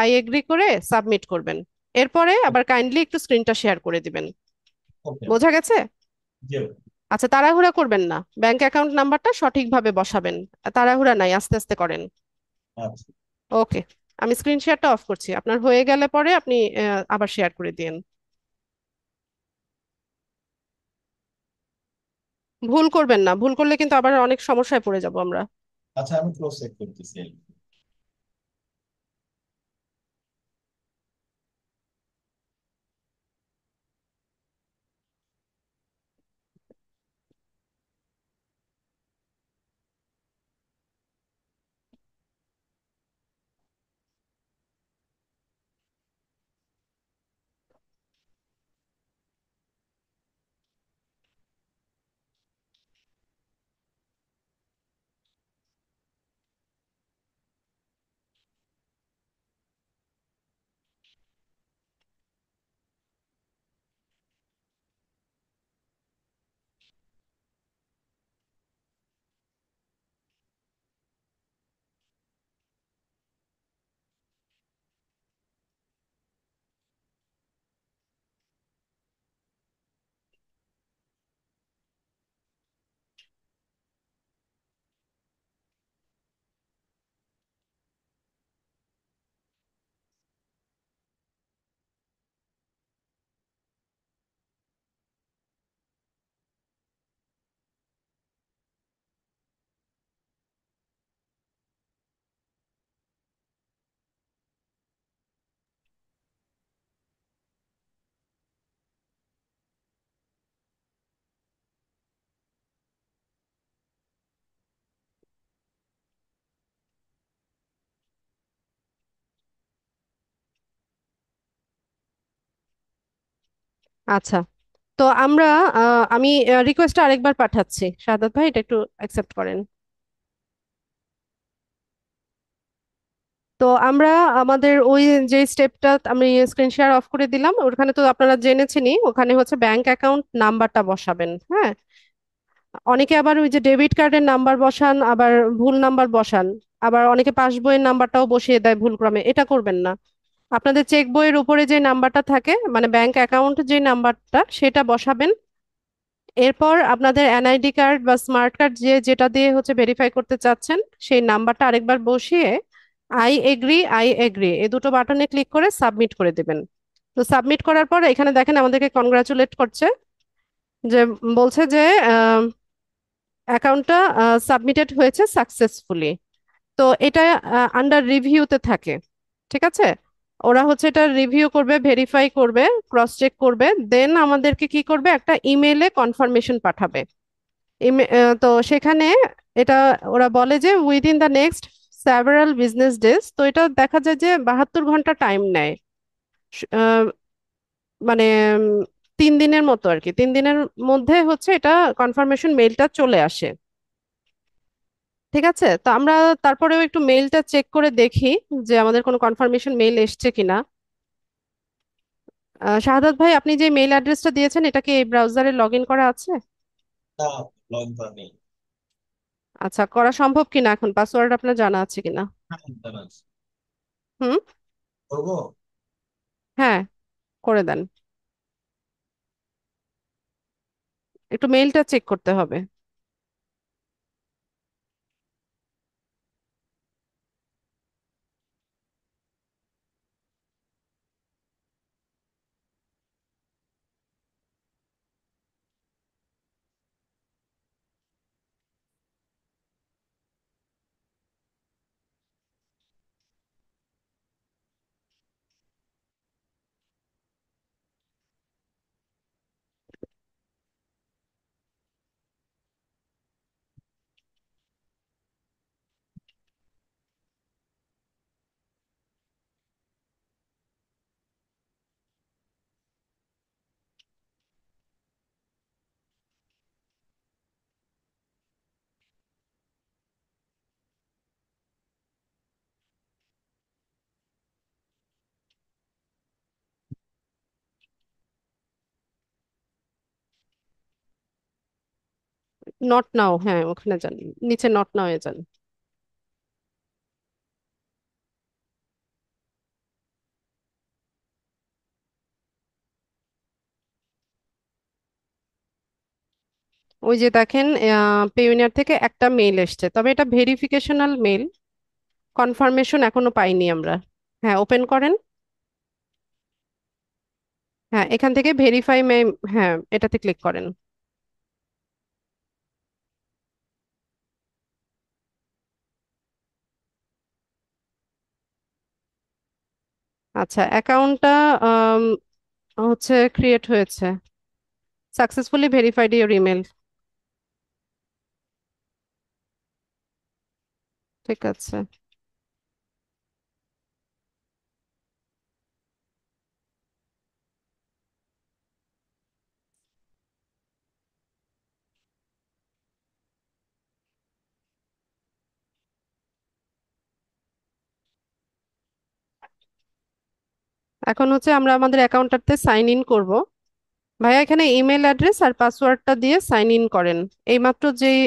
আই এগ্রি করে সাবমিট করবেন। এরপরে আবার কাইন্ডলি একটু স্ক্রিনটা শেয়ার করে দিবেন। ওকে। বোঝা গেছে? জি। আচ্ছা, তাড়াহুড়া করবেন না, ব্যাংক অ্যাকাউন্ট নাম্বারটা সঠিকভাবে বসাবেন। তাড়াহুড়া নাই, আস্তে আস্তে করেন। আচ্ছা। ওকে, আমি স্ক্রিন শেয়ারটা অফ করছি, আপনার হয়ে গেলে পরে আপনি আবার শেয়ার করে দিন। ভুল করবেন না, ভুল করলে কিন্তু আবার অনেক সমস্যায় পড়ে যাব আমরা। আচ্ছা, আমি ক্রস চেক করতেছি। আচ্ছা, তো আমরা আমি রিকোয়েস্টটা আরেকবার পাঠাচ্ছি, শাহাদাত ভাই এটা একটু অ্যাকসেপ্ট করেন। তো আমরা আমাদের ওই যে স্টেপটা আমি স্ক্রিন শেয়ার অফ করে দিলাম, ওখানে তো আপনারা জেনেছেনই, ওখানে হচ্ছে ব্যাংক অ্যাকাউন্ট নাম্বারটা বসাবেন। হ্যাঁ, অনেকে আবার ওই যে ডেবিট কার্ডের নাম্বার বসান, আবার ভুল নাম্বার বসান, আবার অনেকে পাস বইয়ের নাম্বারটাও বসিয়ে দেয় ভুল ক্রমে, এটা করবেন না। আপনাদের চেক বইয়ের উপরে যে নাম্বারটা থাকে, মানে ব্যাংক অ্যাকাউন্ট যে নাম্বারটা সেটা বসাবেন। এরপর আপনাদের এনআইডি কার্ড বা স্মার্ট কার্ড যে যেটা দিয়ে হচ্ছে ভেরিফাই করতে চাচ্ছেন সেই নাম্বারটা আরেকবার বসিয়ে আই এগ্রি এই দুটো বাটনে ক্লিক করে সাবমিট করে দেবেন। তো সাবমিট করার পর এখানে দেখেন আমাদেরকে কনগ্রাচুলেট করছে, যে বলছে যে অ্যাকাউন্টটা সাবমিটেড হয়েছে সাকসেসফুলি। তো এটা আন্ডার রিভিউতে থাকে। ঠিক আছে? ওরা হচ্ছে এটা রিভিউ করবে, ভেরিফাই করবে, ক্রস চেক করবে, দেন আমাদেরকে কি করবে, একটা ইমেইলে কনফার্মেশন পাঠাবে। তো সেখানে এটা ওরা বলে যে within the next several business days, তো এটা দেখা যায় যে 72 ঘন্টা টাইম নেয়। আহ, মানে 3 দিনের মতো আর কি, 3 দিনের মধ্যে হচ্ছে এটা কনফার্মেশন মেইলটা চলে আসে। ঠিক আছে? তো আমরা তারপরেও একটু মেইলটা চেক করে দেখি যে আমাদের কোনো কনফার্মেশন মেইল এসছে কিনা। শাহাদাত ভাই, আপনি যে মেইল অ্যাড্রেসটা দিয়েছেন এটা কি এই ব্রাউজারে লগ ইন করা আছে? না, লগ ইন করা নেই। আচ্ছা, করা সম্ভব কিনা এখন, পাসওয়ার্ড আপনার জানা আছে কিনা? হ্যাঁ, জানা আছে। হুম। করবো। হ্যাঁ, করে দেন। একটু মেইলটা চেক করতে হবে। নট নাও, হ্যাঁ ওখানে যান, নিচে নট নাও এ যান। ওই যে দেখেন, পেইওনিয়ার থেকে একটা মেইল এসছে, তবে এটা ভেরিফিকেশনাল মেইল, কনফার্মেশন এখনো পাইনি আমরা। হ্যাঁ ওপেন করেন। হ্যাঁ এখান থেকে ভেরিফাই মেইল, হ্যাঁ এটাতে ক্লিক করেন। আচ্ছা, অ্যাকাউন্টটা হচ্ছে ক্রিয়েট হয়েছে, সাকসেসফুলি ভেরিফাইড ইওর ইমেল। ঠিক আছে। এখন হচ্ছে আমরা আমাদের অ্যাকাউন্টটাতে সাইন ইন করব। ভাইয়া এখানে ইমেল অ্যাড্রেস আর পাসওয়ার্ডটা দিয়ে সাইন ইন করেন। এইমাত্র যেই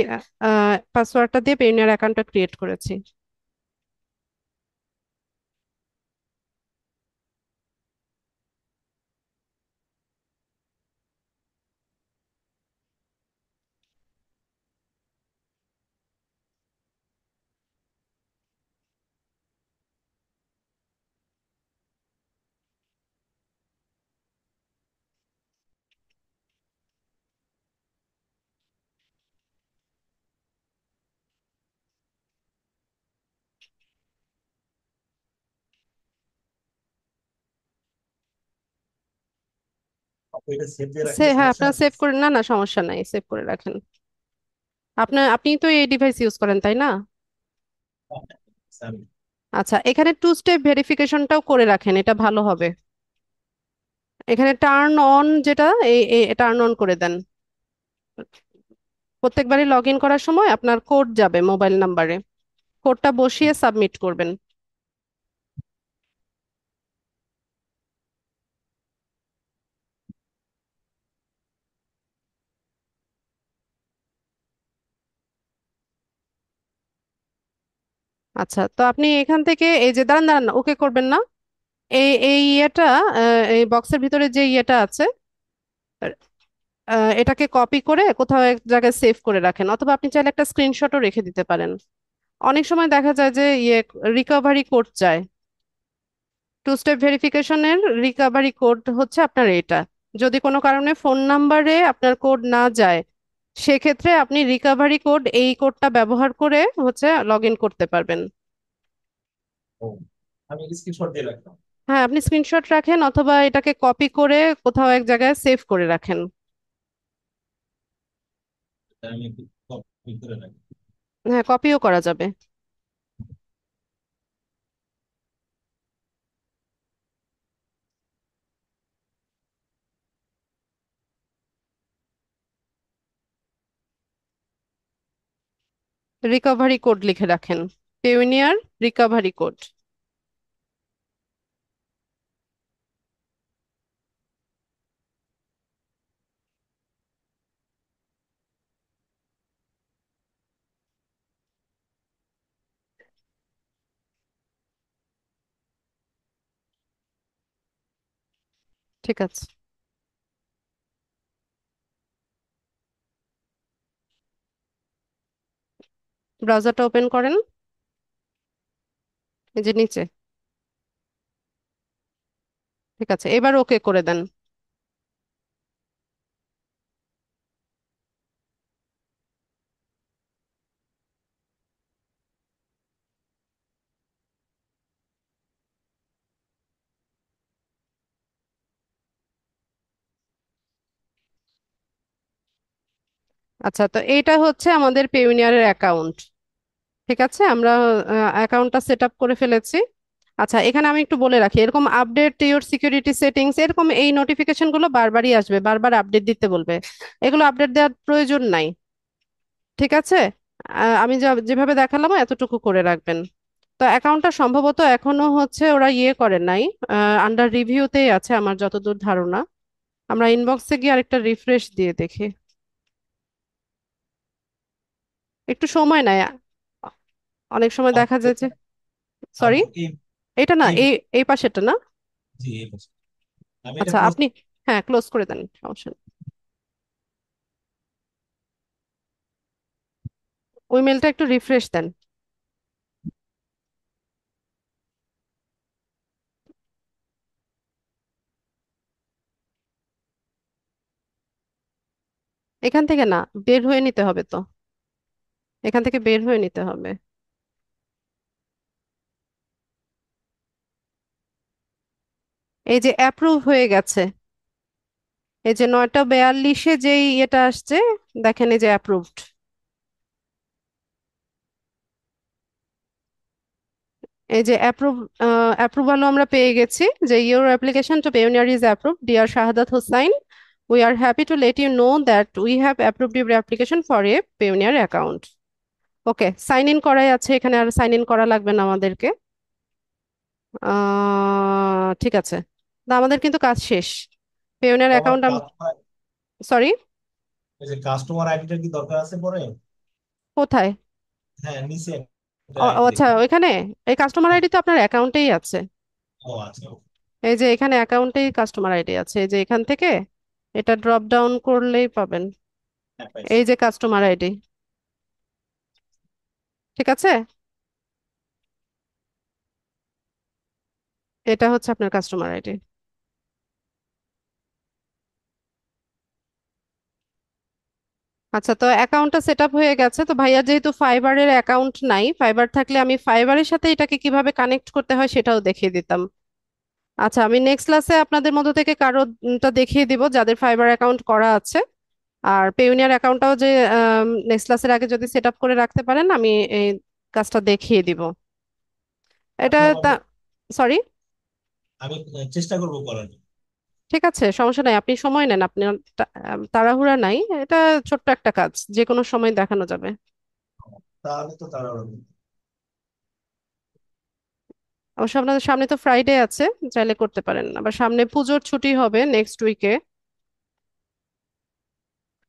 পাসওয়ার্ডটা দিয়ে পেইওনিয়ার অ্যাকাউন্টটা ক্রিয়েট করেছি। আপনি এটা সেভ দিয়ে রাখলে হ্যাঁ সমস্যা? আপনার সেভ করে, না না সমস্যা নাই, সেভ করে রাখেন। আপনি তো এই ডিভাইস ইউজ করেন তাই না? আমি আচ্ছা, এখানে টু স্টেপ ভেরিফিকেশনটাও করে রাখেন, এটা ভালো হবে। এখানে টার্ন অন যেটা, এই টার্ন অন করে দেন। প্রত্যেকবারই লগ ইন করার সময় আপনার কোড যাবে মোবাইল নাম্বারে, কোডটা বসিয়ে সাবমিট করবেন। আচ্ছা, তো আপনি এখান থেকে এই যে দাঁড়ান দাঁড়ান, ওকে করবেন না। এই ইয়েটা, এই বক্সের ভিতরে যে ইয়েটা আছে, এটাকে কপি করে কোথাও এক জায়গায় সেভ করে রাখেন, অথবা আপনি চাইলে একটা স্ক্রিনশটও রেখে দিতে পারেন। অনেক সময় দেখা যায় যে রিকভারি কোড চায়। টু স্টেপ ভেরিফিকেশনের রিকভারি কোড হচ্ছে আপনার এটা। যদি কোনো কারণে ফোন নাম্বারে আপনার কোড না যায়, সেক্ষেত্রে আপনি রিকভারি কোড, এই কোডটা ব্যবহার করে হচ্ছে লগ ইন করতে পারবেন। ও, আমি স্ক্রিনশট দিয়ে রাখলাম। হ্যাঁ আপনি স্ক্রিনশট রাখেন, অথবা এটাকে কপি করে কোথাও এক জায়গায় সেভ করে রাখেন। এটা আমি একটু কপি করে রাখি। হ্যাঁ কপিও করা যাবে। রিকভারি কোড লিখে রাখেন, পেউনিয়ার রিকভারি কোড। ঠিক আছে, ব্রাউজারটা ওপেন করেন, এই যে নিচে। ঠিক আছে, এবার ওকে করে দেন। আচ্ছা, তো এইটা হচ্ছে আমাদের পেউনিয়ারের অ্যাকাউন্ট। ঠিক আছে, আমরা অ্যাকাউন্টটা সেট আপ করে ফেলেছি। আচ্ছা, এখানে আমি একটু বলে রাখি, এরকম আপডেট ইওর সিকিউরিটি সেটিংস, এরকম এই নোটিফিকেশন গুলো বারবারই আসবে, বারবার আপডেট দিতে বলবে। এগুলো আপডেট দেওয়ার প্রয়োজন নাই। ঠিক আছে, আমি যেভাবে দেখালাম এতটুকু করে রাখবেন। তো অ্যাকাউন্টটা সম্ভবত এখনো হচ্ছে ওরা ইয়ে করে নাই, আন্ডার রিভিউতেই আছে আমার যতদূর ধারণা। আমরা ইনবক্সে গিয়ে আরেকটা রিফ্রেশ দিয়ে দেখি। একটু সময় নেয়। অনেক সময় দেখা আপু যায় যে, সরি, আপু এই এটা না, এই এই এই পাশেরটা না। জি এই বছর। আমি এটা আচ্ছা ক্লোজ। আপনি, হ্যাঁ ক্লোজ করে দেন, সমস্যা নেই। ওই মেলটা একটু রিফ্রেশ দেন। এখান থেকে না, বের হয়ে নিতে হবে তো, এখান থেকে বের হয়ে নিতে হবে। এই যে অ্যাপ্রুভ হয়ে গেছে, এই যে 9টা 42-এ যেই ইয়েটা আসছে, দেখেন এই যে অ্যাপ্রুভড। এই যে অ্যাপ্রুভালও আমরা পেয়ে গেছি, যে your application to Payoneer is approved dear Shahadat Hossain, we are happy to let you know that we have approved your application for a Payoneer account. Okay, sign in করাই আছে, এখানে আর সাইন ইন করা লাগবে না আমাদেরকে। ঠিক আছে, না আমাদের কিন্তু কাজ শেষ। পেওনিয়ার তো আমার অ্যাকাউন্ট, সরি, এই যে কাস্টমার আইডিটা কি দরকার আছে পরে? কোথায়? হ্যাঁ নিচে একটা ও ও আইডি আচ্ছা, দেখি। ওইখানে এই কাস্টমার আইডি তো আপনার অ্যাকাউন্টেই আছে। ও আচ্ছা okay। এই যে এখানে অ্যাকাউন্টেই কাস্টমার আইডি আছে, এই যে এখান থেকে এটা ড্রপ ডাউন করলেই পাবেন। হ্যাঁ পাইছি। এই যে কাস্টমার আইডি, ঠিক আছে, এটা হচ্ছে আপনার কাস্টমার আইডি। আচ্ছা, তো অ্যাকাউন্টটা সেট আপ হয়ে গেছে। তো ভাইয়ার যেহেতু ফাইবারের অ্যাকাউন্ট নাই, ফাইবার থাকলে আমি ফাইবারের সাথে এটাকে কিভাবে কানেক্ট করতে হয় সেটাও দেখিয়ে দিতাম। আচ্ছা, আমি নেক্সট ক্লাসে আপনাদের মধ্যে থেকে কারোটা দেখিয়ে দিব যাদের ফাইবার অ্যাকাউন্ট করা আছে। আর পেউনিয়ার অ্যাকাউন্টটাও যে নেক্সট ক্লাসের আগে যদি সেট আপ করে রাখতে পারেন, আমি এই কাজটা দেখিয়ে দিব। এটা আপু তা, আমাকে, সরি, আমি চেষ্টা করবো করার। ঠিক আছে, সমস্যা নাই, আপনি সময় নেন, আপনার তাড়াহুড়া নাই। এটা ছোট্ট একটা কাজ, যে কোনো সময় দেখানো যাবে। তাহলে তো তারা অবশ্য আপনাদের সামনে তো ফ্রাইডে আছে, চাইলে করতে পারেন, আবার সামনে পুজোর ছুটি হবে নেক্সট উইকে।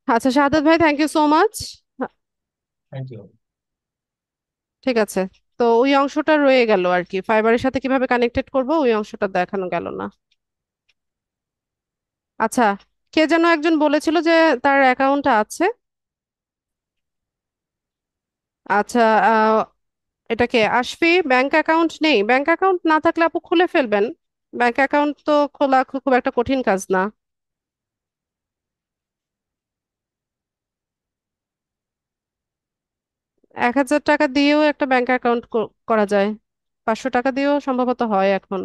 আচ্ছা শাহাদাত ভাই, thank you so much. Thank you. ঠিক আছে, তো ওই অংশটা রয়ে গেল আর কি, ফাইবারের সাথে কিভাবে কানেক্টেড করব ওই অংশটা দেখানো গেল না। আচ্ছা, কে যেন একজন বলেছিল যে তার অ্যাকাউন্ট আছে। আচ্ছা, এটা কে? আশফি, ব্যাংক অ্যাকাউন্ট নেই? ব্যাংক অ্যাকাউন্ট না থাকলে আপু খুলে ফেলবেন। ব্যাংক অ্যাকাউন্ট তো খোলা খুব একটা কঠিন কাজ না। 1000 টাকা দিয়েও একটা ব্যাংক অ্যাকাউন্ট করা যায়, 500 টাকা দিয়েও সম্ভবত হয় এখন।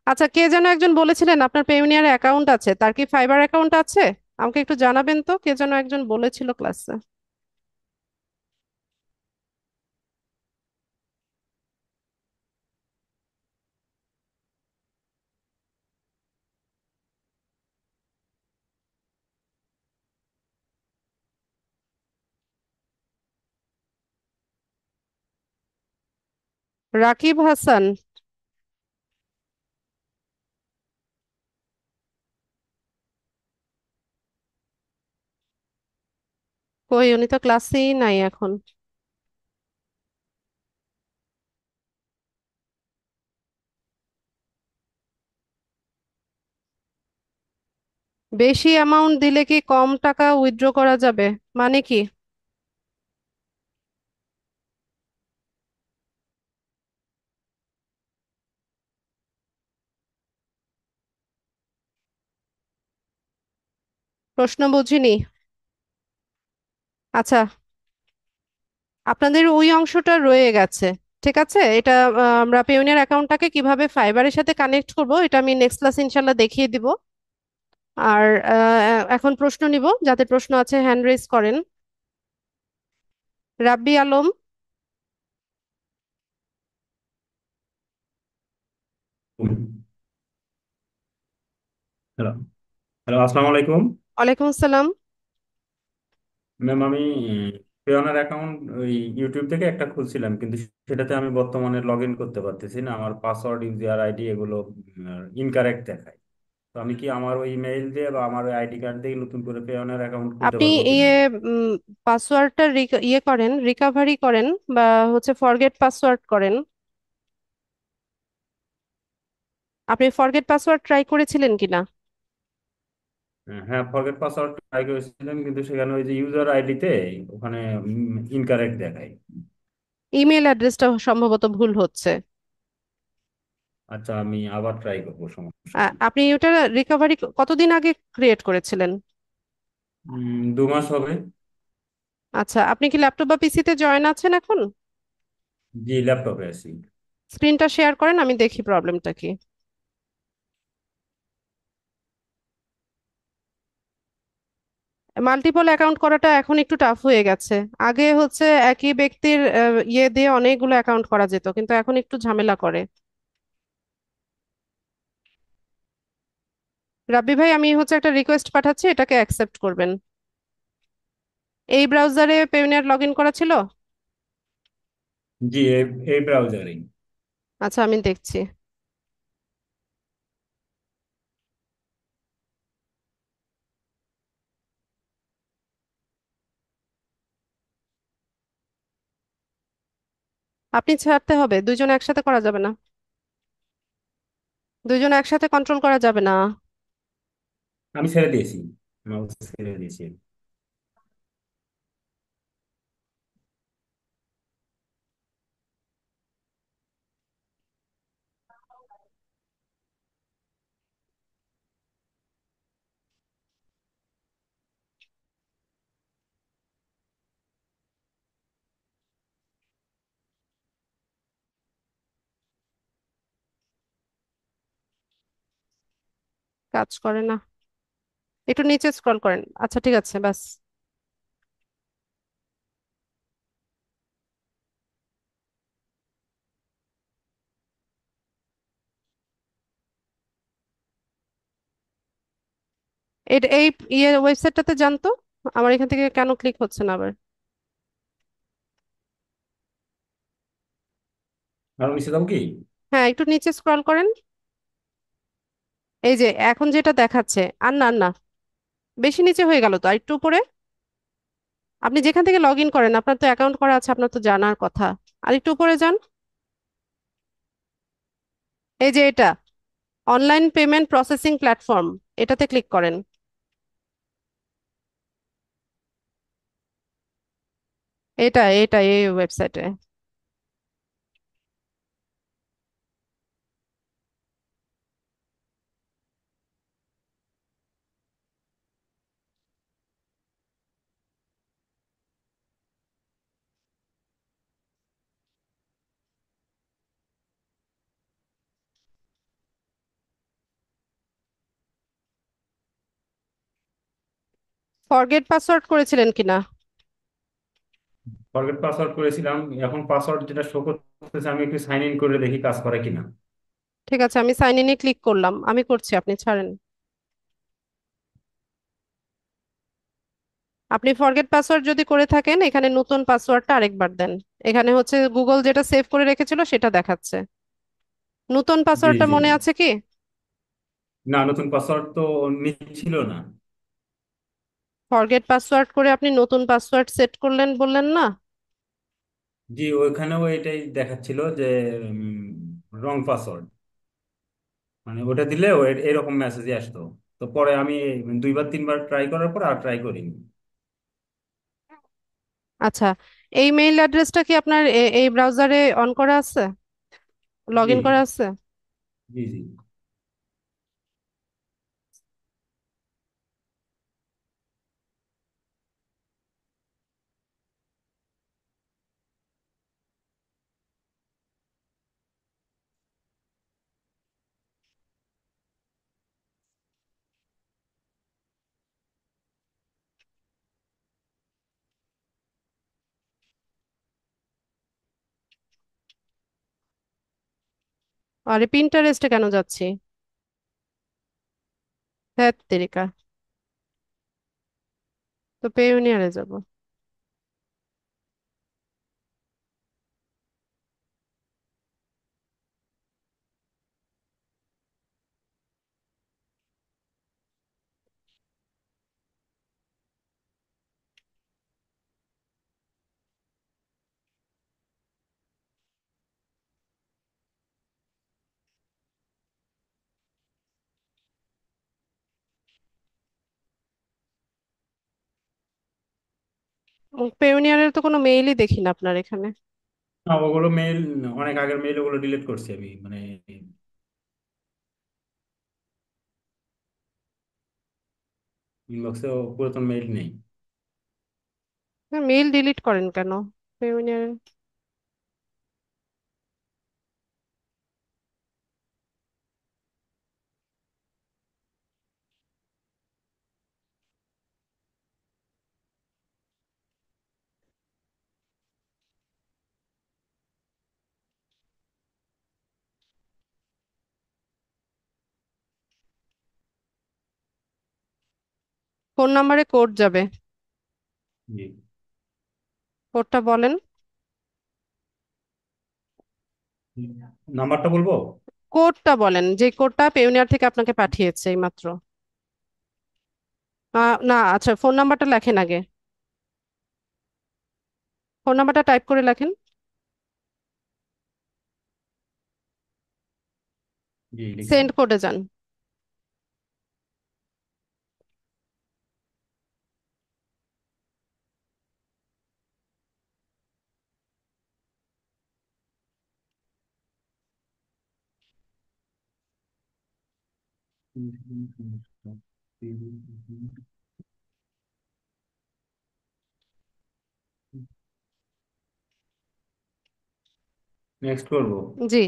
আচ্ছা, কে যেন একজন বলেছিলেন আপনার পেউনিয়ার অ্যাকাউন্ট আছে, তার কি ফাইবার অ্যাকাউন্ট আছে? আমাকে একটু জানাবেন তো, কে যেন একজন বলেছিল ক্লাসে। রাকিব হাসান? কই, উনি তো ক্লাসেই নাই এখন। বেশি অ্যামাউন্ট দিলে কি কম টাকা উইথড্র করা যাবে? মানে কি? প্রশ্ন বুঝিনি। আচ্ছা, আপনাদের ওই অংশটা রয়ে গেছে, ঠিক আছে। এটা আমরা পেওনিয়ার অ্যাকাউন্টটাকে কিভাবে ফাইবারের সাথে কানেক্ট করব এটা আমি নেক্সট ক্লাস ইনশাল্লাহ দেখিয়ে দিব। আর এখন প্রশ্ন নিব, যাদের প্রশ্ন আছে হ্যান্ড রেজ করেন। রাব্বি আলম? হ্যালো, হ্যালো, আসসালামু আলাইকুম। ওয়ালাইকুম আসসালাম। ম্যাম, আমি পেওনার অ্যাকাউন্ট ওই ইউটিউব থেকে একটা খুলছিলাম, কিন্তু সেটাতে আমি বর্তমানে লগ ইন করতে পারতেছি না। আমার পাসওয়ার্ড, ইউজার আইডি এগুলো ইনকারেক্ট দেখায়। তো আমি কি আমার ওই ইমেইল দিয়ে বা আমার ওই আইডি কার্ড দিয়ে নতুন করে পেওনের অ্যাকাউন্ট খুলতে আপনি পারবো কিনা? ইয়ে পাসওয়ার্ডটা ইয়ে করেন, রিকাভারি করেন, বা হচ্ছে ফরগেট পাসওয়ার্ড করেন। আপনি ফরগেট পাসওয়ার্ড ট্রাই করেছিলেন কিনা? হ্যাঁ, ফরগেট পাসওয়ার্ড ট্রাই করেছিলাম, কিন্তু সেখানে ওই যে ইউজার আইডিতে ওখানে ইনকারেক্ট দেখায়। ইমেল অ্যাড্রেসটা সম্ভবত ভুল হচ্ছে। আচ্ছা, আমি আবার ট্রাই করবো, সমস্যা নেই। আপনি ওটা রিকভারি কতদিন আগে ক্রিয়েট করেছিলেন? 2 মাস হবে। আচ্ছা, আপনি কি ল্যাপটপ বা পিসিতে জয়েন আছেন এখন? জি, ল্যাপটপে আছি। স্ক্রিনটা শেয়ার করেন, আমি দেখি প্রবলেমটা কি। মাল্টিপল অ্যাকাউন্ট করাটা এখন একটু টাফ হয়ে গেছে। আগে হচ্ছে একই ব্যক্তির ইয়ে দিয়ে অনেকগুলো অ্যাকাউন্ট করা যেত, কিন্তু এখন একটু ঝামেলা করে। রাব্বি ভাই, আমি হচ্ছে একটা রিকোয়েস্ট পাঠাচ্ছি, এটাকে অ্যাকসেপ্ট করবেন। এই ব্রাউজারে পেওনিয়ার লগ ইন করা ছিল? জি, এই ব্রাউজারেই। আচ্ছা, আমি দেখছি। আপনি ছাড়তে হবে, দুইজন একসাথে করা যাবে না। দুইজন একসাথে কন্ট্রোল করা যাবে না। আমি ছেড়ে দিয়েছি, মাউস ছেড়ে দিয়েছি। কাজ করে না। একটু নিচে স্ক্রল করেন। আচ্ছা, ঠিক আছে, বাস। এই ইয়ে ওয়েবসাইটটাতে জানতো আমার এখান থেকে কেন ক্লিক হচ্ছে না আবার? আর নিচে দাও কি? হ্যাঁ, একটু নিচে স্ক্রল করেন। এই যে এখন যেটা দেখাচ্ছে, আর না আর না, বেশি নিচে হয়ে গেল তো, আর একটু উপরে। আপনি যেখান থেকে লগ ইন করেন, আপনার তো অ্যাকাউন্ট করা আছে, আপনার তো জানার কথা। আর একটু উপরে যান। এই যে এটা অনলাইন পেমেন্ট প্রসেসিং প্ল্যাটফর্ম, এটাতে ক্লিক করেন। এটা এই ওয়েবসাইটে। ফরগেট পাসওয়ার্ড করেছিলেন কিনা? ফরগেট পাসওয়ার্ড করেছিলাম, এখন পাসওয়ার্ড যেটা শো করতেছে, আমি একটু সাইন ইন করে দেখি কাজ করে কিনা। ঠিক আছে, আমি সাইন ইনে ক্লিক করলাম, আমি করছি, আপনি ছাড়েন। আপনি ফরগেট পাসওয়ার্ড যদি করে থাকেন, এখানে নতুন পাসওয়ার্ডটা আরেকবার দেন। এখানে হচ্ছে গুগল যেটা সেভ করে রেখেছিল সেটা দেখাচ্ছে। নতুন জি পাসওয়ার্ডটা জি মনে জি। আছে কি? না, নতুন পাসওয়ার্ড তো নিচ্ছিল না। ফরগেট পাসওয়ার্ড করে আপনি নতুন পাসওয়ার্ড সেট করলেন বললেন না? জি, ওইখানেও এটাই দেখাচ্ছিল যে রং পাসওয়ার্ড, মানে ওটা দিলেও এরকম মেসেজই আসতো। তো পরে আমি 2-3বার ট্রাই করার পর আর ট্রাই করিনি। আচ্ছা, এই মেইল অ্যাড্রেসটা কি আপনার এই ব্রাউজারে অন করা আছে, লগ জি ইন করা আছে? জি জি। আরে পিন্টারেস্টে কেন যাচ্ছি? ধ্যাৎ তেরিকা। তো পেইওনিয়ারে যাব। পেওনিয়ারের তো কোনো মেইলই দেখি না আপনার এখানে। না, ওগুলো মেইল, অনেক আগের মেইল, ওগুলো ডিলিট করছি আমি, মানে ইনবক্সে পুরাতন মেইল নেই। মেইল ডিলিট করেন কেন পেওনিয়ারের? ফোন নাম্বারে কোড যাবে, জি। কোডটা বলেন। নাম্বারটা বলবো? কোডটা বলেন, যে কোডটা পেওনিয়ার থেকে আপনাকে পাঠিয়েছে এই মাত্র। না, আচ্ছা, ফোন নাম্বারটা লেখেন আগে। ফোন নাম্বারটা টাইপ করে লেখেন। জি, লিখছি। সেন্ড কোডে যান। নেক্সট করবো। জি।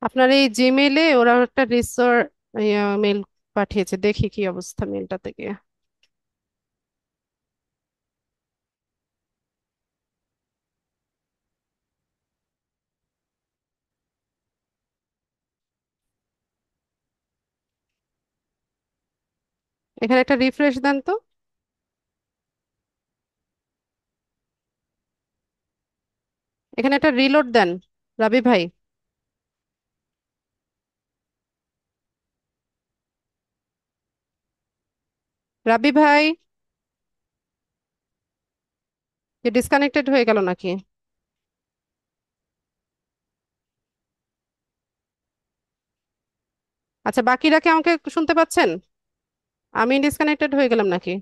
আপনার এই জিমেইলে ওরা একটা রিসোর মেল পাঠিয়েছে, দেখি কি অবস্থা মেলটা থেকে। এখানে একটা রিফ্রেশ দেন তো। এখানে একটা রিলোড দেন, রাবি ভাই। রাবি ভাই, যে ডিসকানেক্টেড হয়ে গেল নাকি? আচ্ছা, বাকিরা কি আমাকে শুনতে পাচ্ছেন? আমি ডিসকানেক্টেড হয়ে গেলাম নাকি?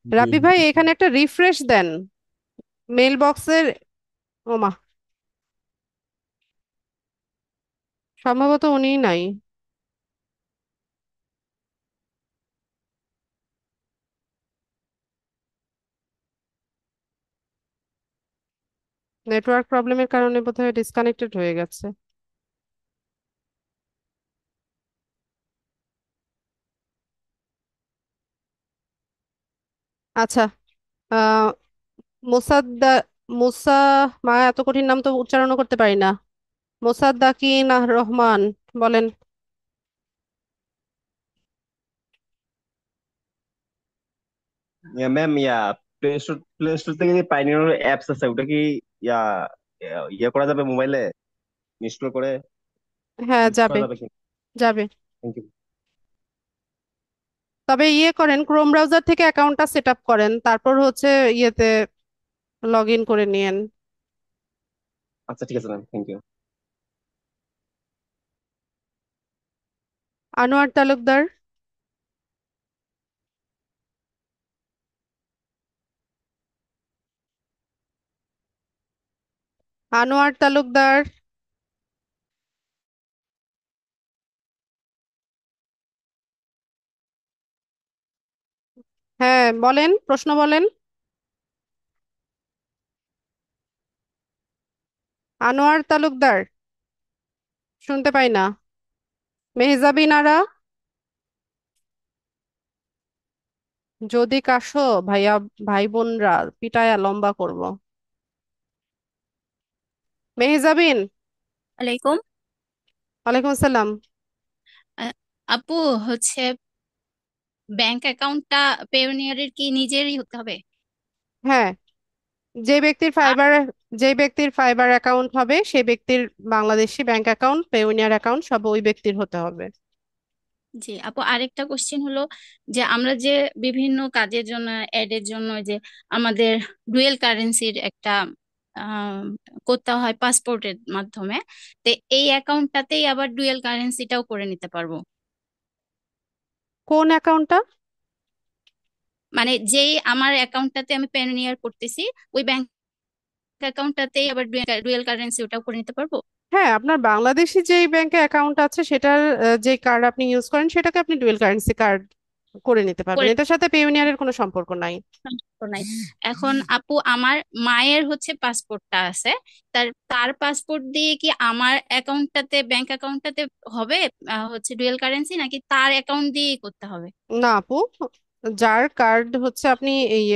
জি। রাবি ভাই, এখানে একটা রিফ্রেশ দেন মেল বক্সের। ওমা, সম্ভবত উনিই নাই। নেটওয়ার্ক প্রবলেমের কারণে বোধহয় ডিসকানেক্টেড হয়ে গেছে। আচ্ছা, আহ মোসাদ্দা মুসা, মা এত কঠিন নাম তো উচ্চারণ করতে পারি না। মোসাদ্দাকিন রহমান, বলেন। ম্যাম, প্লে স্টোর থেকে যে পাইনিয়র অ্যাপস আছে ওটা কি ইয়া ইয়ে করা যাবে মোবাইলে ইনস্টল করে হ্যাঁ, ইউজ করা যাবে, যাবে কি? যাবে। Thank you. তবে ইয়ে করেন, ক্রোম ব্রাউজার থেকে অ্যাকাউন্টটা সেট আপ করেন, তারপর হচ্ছে ইয়েতে লগ ইন করে নিয়েন। আচ্ছা, ঠিক আছে ma'am, thank you. Anwar Talukdar. Anwar Talukdar. হ্যাঁ, বলেন, প্রশ্ন বলেন। আনোয়ার তালুকদার, শুনতে পাই না। মেহজাবিন আরা, যদি কাশো ভাইয়া, ভাই বোনরা পিটায়া লম্বা করব। মেহজাবিন। ওয়ালাইকুম। ওয়ালাইকুম আসসালাম। আ- আপু, হচ্ছে ব্যাংক অ্যাকাউন্টটা পেওনিয়ারের কি নিজেরই হতে হবে? হ্যাঁ, যে ব্যক্তির ফাইবার যে ব্যক্তির ফাইবার অ্যাকাউন্ট হবে সেই ব্যক্তির Bangladeshi bank account, Payoneer account সব ওই ব্যক্তির হতে হবে। জি আপু, আরেকটা কোশ্চেন হলো যে আমরা যে বিভিন্ন কাজের জন্য এর জন্য যে আমাদের ডুয়েল কারেন্সির একটা আহ, করতে হয় পাসপোর্টের মাধ্যমে, তো এই অ্যাকাউন্টটাতেই আবার ডুয়েল কারেন্সিটাও করে নিতে পারবো? কোন অ্যাকাউন্টটা? মানে যেই আমার অ্যাকাউন্টটাতে আমি পেনিয়ার করতেছি, ওই ব্যাংক অ্যাকাউন্টটাতেই আবার ডুয়েল কারেন্সি ওটাও করে নিতে পারবো? হ্যাঁ, আপনার বাংলাদেশি যেই ব্যাংকে অ্যাকাউন্ট আছে সেটার যে কার্ড আপনি ইউজ করেন সেটাকে আপনি ডুয়েল কারেন্সি কার্ড করে নিতে পারবেন, করে এটার সাথে পেওনিয়ারের কোনো সম্পর্ক নাই। সম্পর্ক নাই। এখন আপু, আমার মায়ের হচ্ছে পাসপোর্টটা আছে, তার তার পাসপোর্ট দিয়ে কি আমার অ্যাকাউন্টটাতে ব্যাংক অ্যাকাউন্টটাতে হবে হচ্ছে ডুয়েল কারেন্সি, নাকি তার অ্যাকাউন্ট দিয়েই করতে হবে? না আপু, যার কার্ড হচ্ছে আপনি এই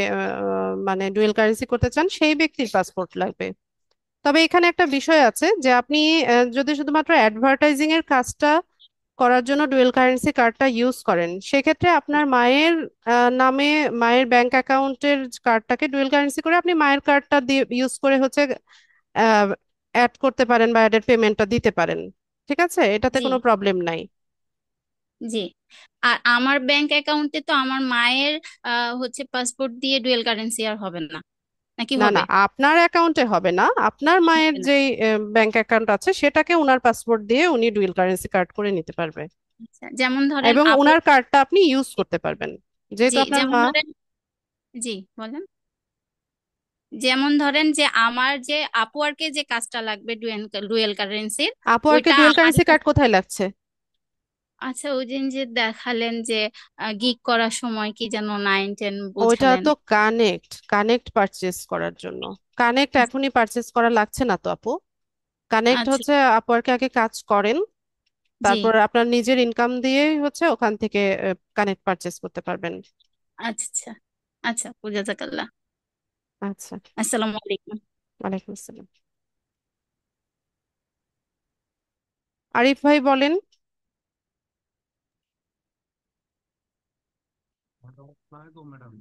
মানে ডুয়েল কারেন্সি করতে চান সেই ব্যক্তির পাসপোর্ট লাগবে। তবে এখানে একটা বিষয় আছে যে আপনি যদি শুধুমাত্র অ্যাডভার্টাইজিং এর কাজটা করার জন্য ডুয়েল কারেন্সি কার্ডটা ইউজ করেন, সেক্ষেত্রে আপনার মায়ের নামে মায়ের ব্যাংক অ্যাকাউন্টের কার্ডটাকে ডুয়েল কারেন্সি করে আপনি মায়ের কার্ডটা দিয়ে ইউজ করে হচ্ছে অ্যাড করতে পারেন বা অ্যাডের পেমেন্টটা দিতে পারেন। ঠিক আছে, এটাতে জি কোনো প্রবলেম নাই। জি। আর আমার ব্যাংক অ্যাকাউন্টে তো আমার মায়ের হচ্ছে পাসপোর্ট দিয়ে ডুয়েল কারেন্সি আর হবে না, নাকি না না, হবে? আপনার অ্যাকাউন্টে হবে না, আপনার মায়ের হবে না। যেই ব্যাংক অ্যাকাউন্ট আছে সেটাকে উনার পাসপোর্ট দিয়ে উনি ডুয়েল কারেন্সি কার্ড করে নিতে পারবে আচ্ছা, যেমন ধরেন এবং আপু। উনার কার্ডটা আপনি ইউজ করতে পারবেন যেহেতু জি আপনার যেমন মা। ধরেন। জি বলেন। যেমন ধরেন যে আমার যে আপু আরকে যে কাজটা লাগবে ডুয়েল ডুয়েল কারেন্সির, আপু আর কি ওইটা ডুয়েল আমার। কারেন্সি কার্ড কোথায় লাগছে? আচ্ছা, ওই দিন যে দেখালেন যে গিগ করার সময় কি যেন 9-10 ওইটা বুঝালেন। তো কানেক্ট কানেক্ট পারচেজ করার জন্য। কানেক্ট এখনই পারচেজ করা লাগছে না তো আপু। কানেক্ট আচ্ছা। হচ্ছে আপু আর কি আগে কাজ করেন, জি। তারপর আপনার নিজের ইনকাম দিয়ে হচ্ছে ওখান থেকে কানেক্ট পারচেজ করতে পারবেন। আচ্ছা আচ্ছা। আচ্ছা আপু, জাজাকাল্লাহ। আচ্ছা, আসসালামু আলাইকুম। ওয়ালাইকুম আসসালাম। আরিফ ভাই বলেন। ম্যাডাম,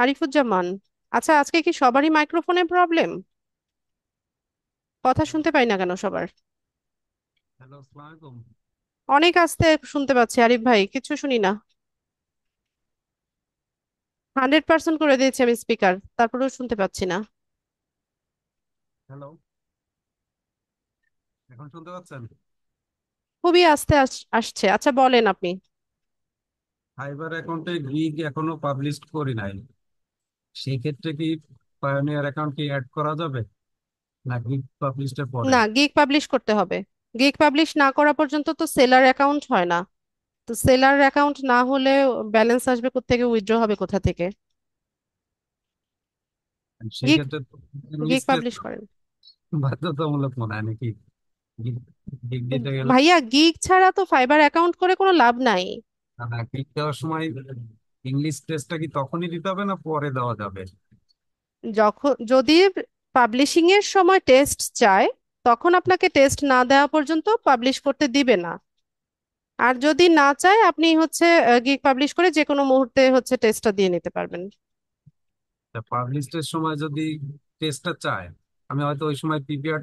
আরিফুজ্জামান। আচ্ছা, আজকে কি সবারই মাইক্রোফোনের প্রবলেম? কথা শুনতে পাই না কেন সবার? হ্যালো, আসসালামু আলাইকুম। অনেক আস্তে শুনতে পাচ্ছি আরিফ ভাই, কিছু শুনি না। 100% করে দিয়েছি আমি স্পিকার, তারপরেও শুনতে পাচ্ছি না। হ্যালো, এখন শুনতে পাচ্ছেন? খুবই আস্তে আসছে। আচ্ছা বলেন আপনি। ফাইবার অ্যাকাউন্টে গিগ এখনো পাবলিশ করি নাই, সেই ক্ষেত্রে কি পায়োনিয়ার অ্যাকাউন্ট কি অ্যাড করা যাবে না গিগ পাবলিশড পরে? না, গিগ পাবলিশ করতে হবে। গিগ পাবলিশ না করা পর্যন্ত তো সেলার অ্যাকাউন্ট হয় না। তো সেলার অ্যাকাউন্ট না হলে ব্যালেন্স আসবে কোথা থেকে, উইথড্র হবে কোথা থেকে? সেই গিগ ক্ষেত্রে গিগ লিস্টে পাবলিশ করেন। বাধ্যতামূলক মনে হয় নাকি গিগ গিগ দিতে গেলে? ভাইয়া, গিগ ছাড়া তো ফাইবার অ্যাকাউন্ট করে কোনো লাভ নাই। না, গিগ দেওয়ার সময় ইংলিশ টেস্টটা কি তখনই দিতে হবে না পরে দেওয়া যাবে? যখন যদি পাবলিশিং এর সময় টেস্ট চায় তখন আপনাকে টেস্ট না দেওয়া পর্যন্ত পাবলিশ করতে দিবে না। আর যদি না চায় আপনি হচ্ছে গিগ পাবলিশ করে যে কোনো মুহূর্তে হচ্ছে টেস্টটা দিয়ে নিতে পারবেন। পাবলিশের সময় যদি টেস্টটা চায়, আমি হয়তো ওই সময় প্রিপেয়ার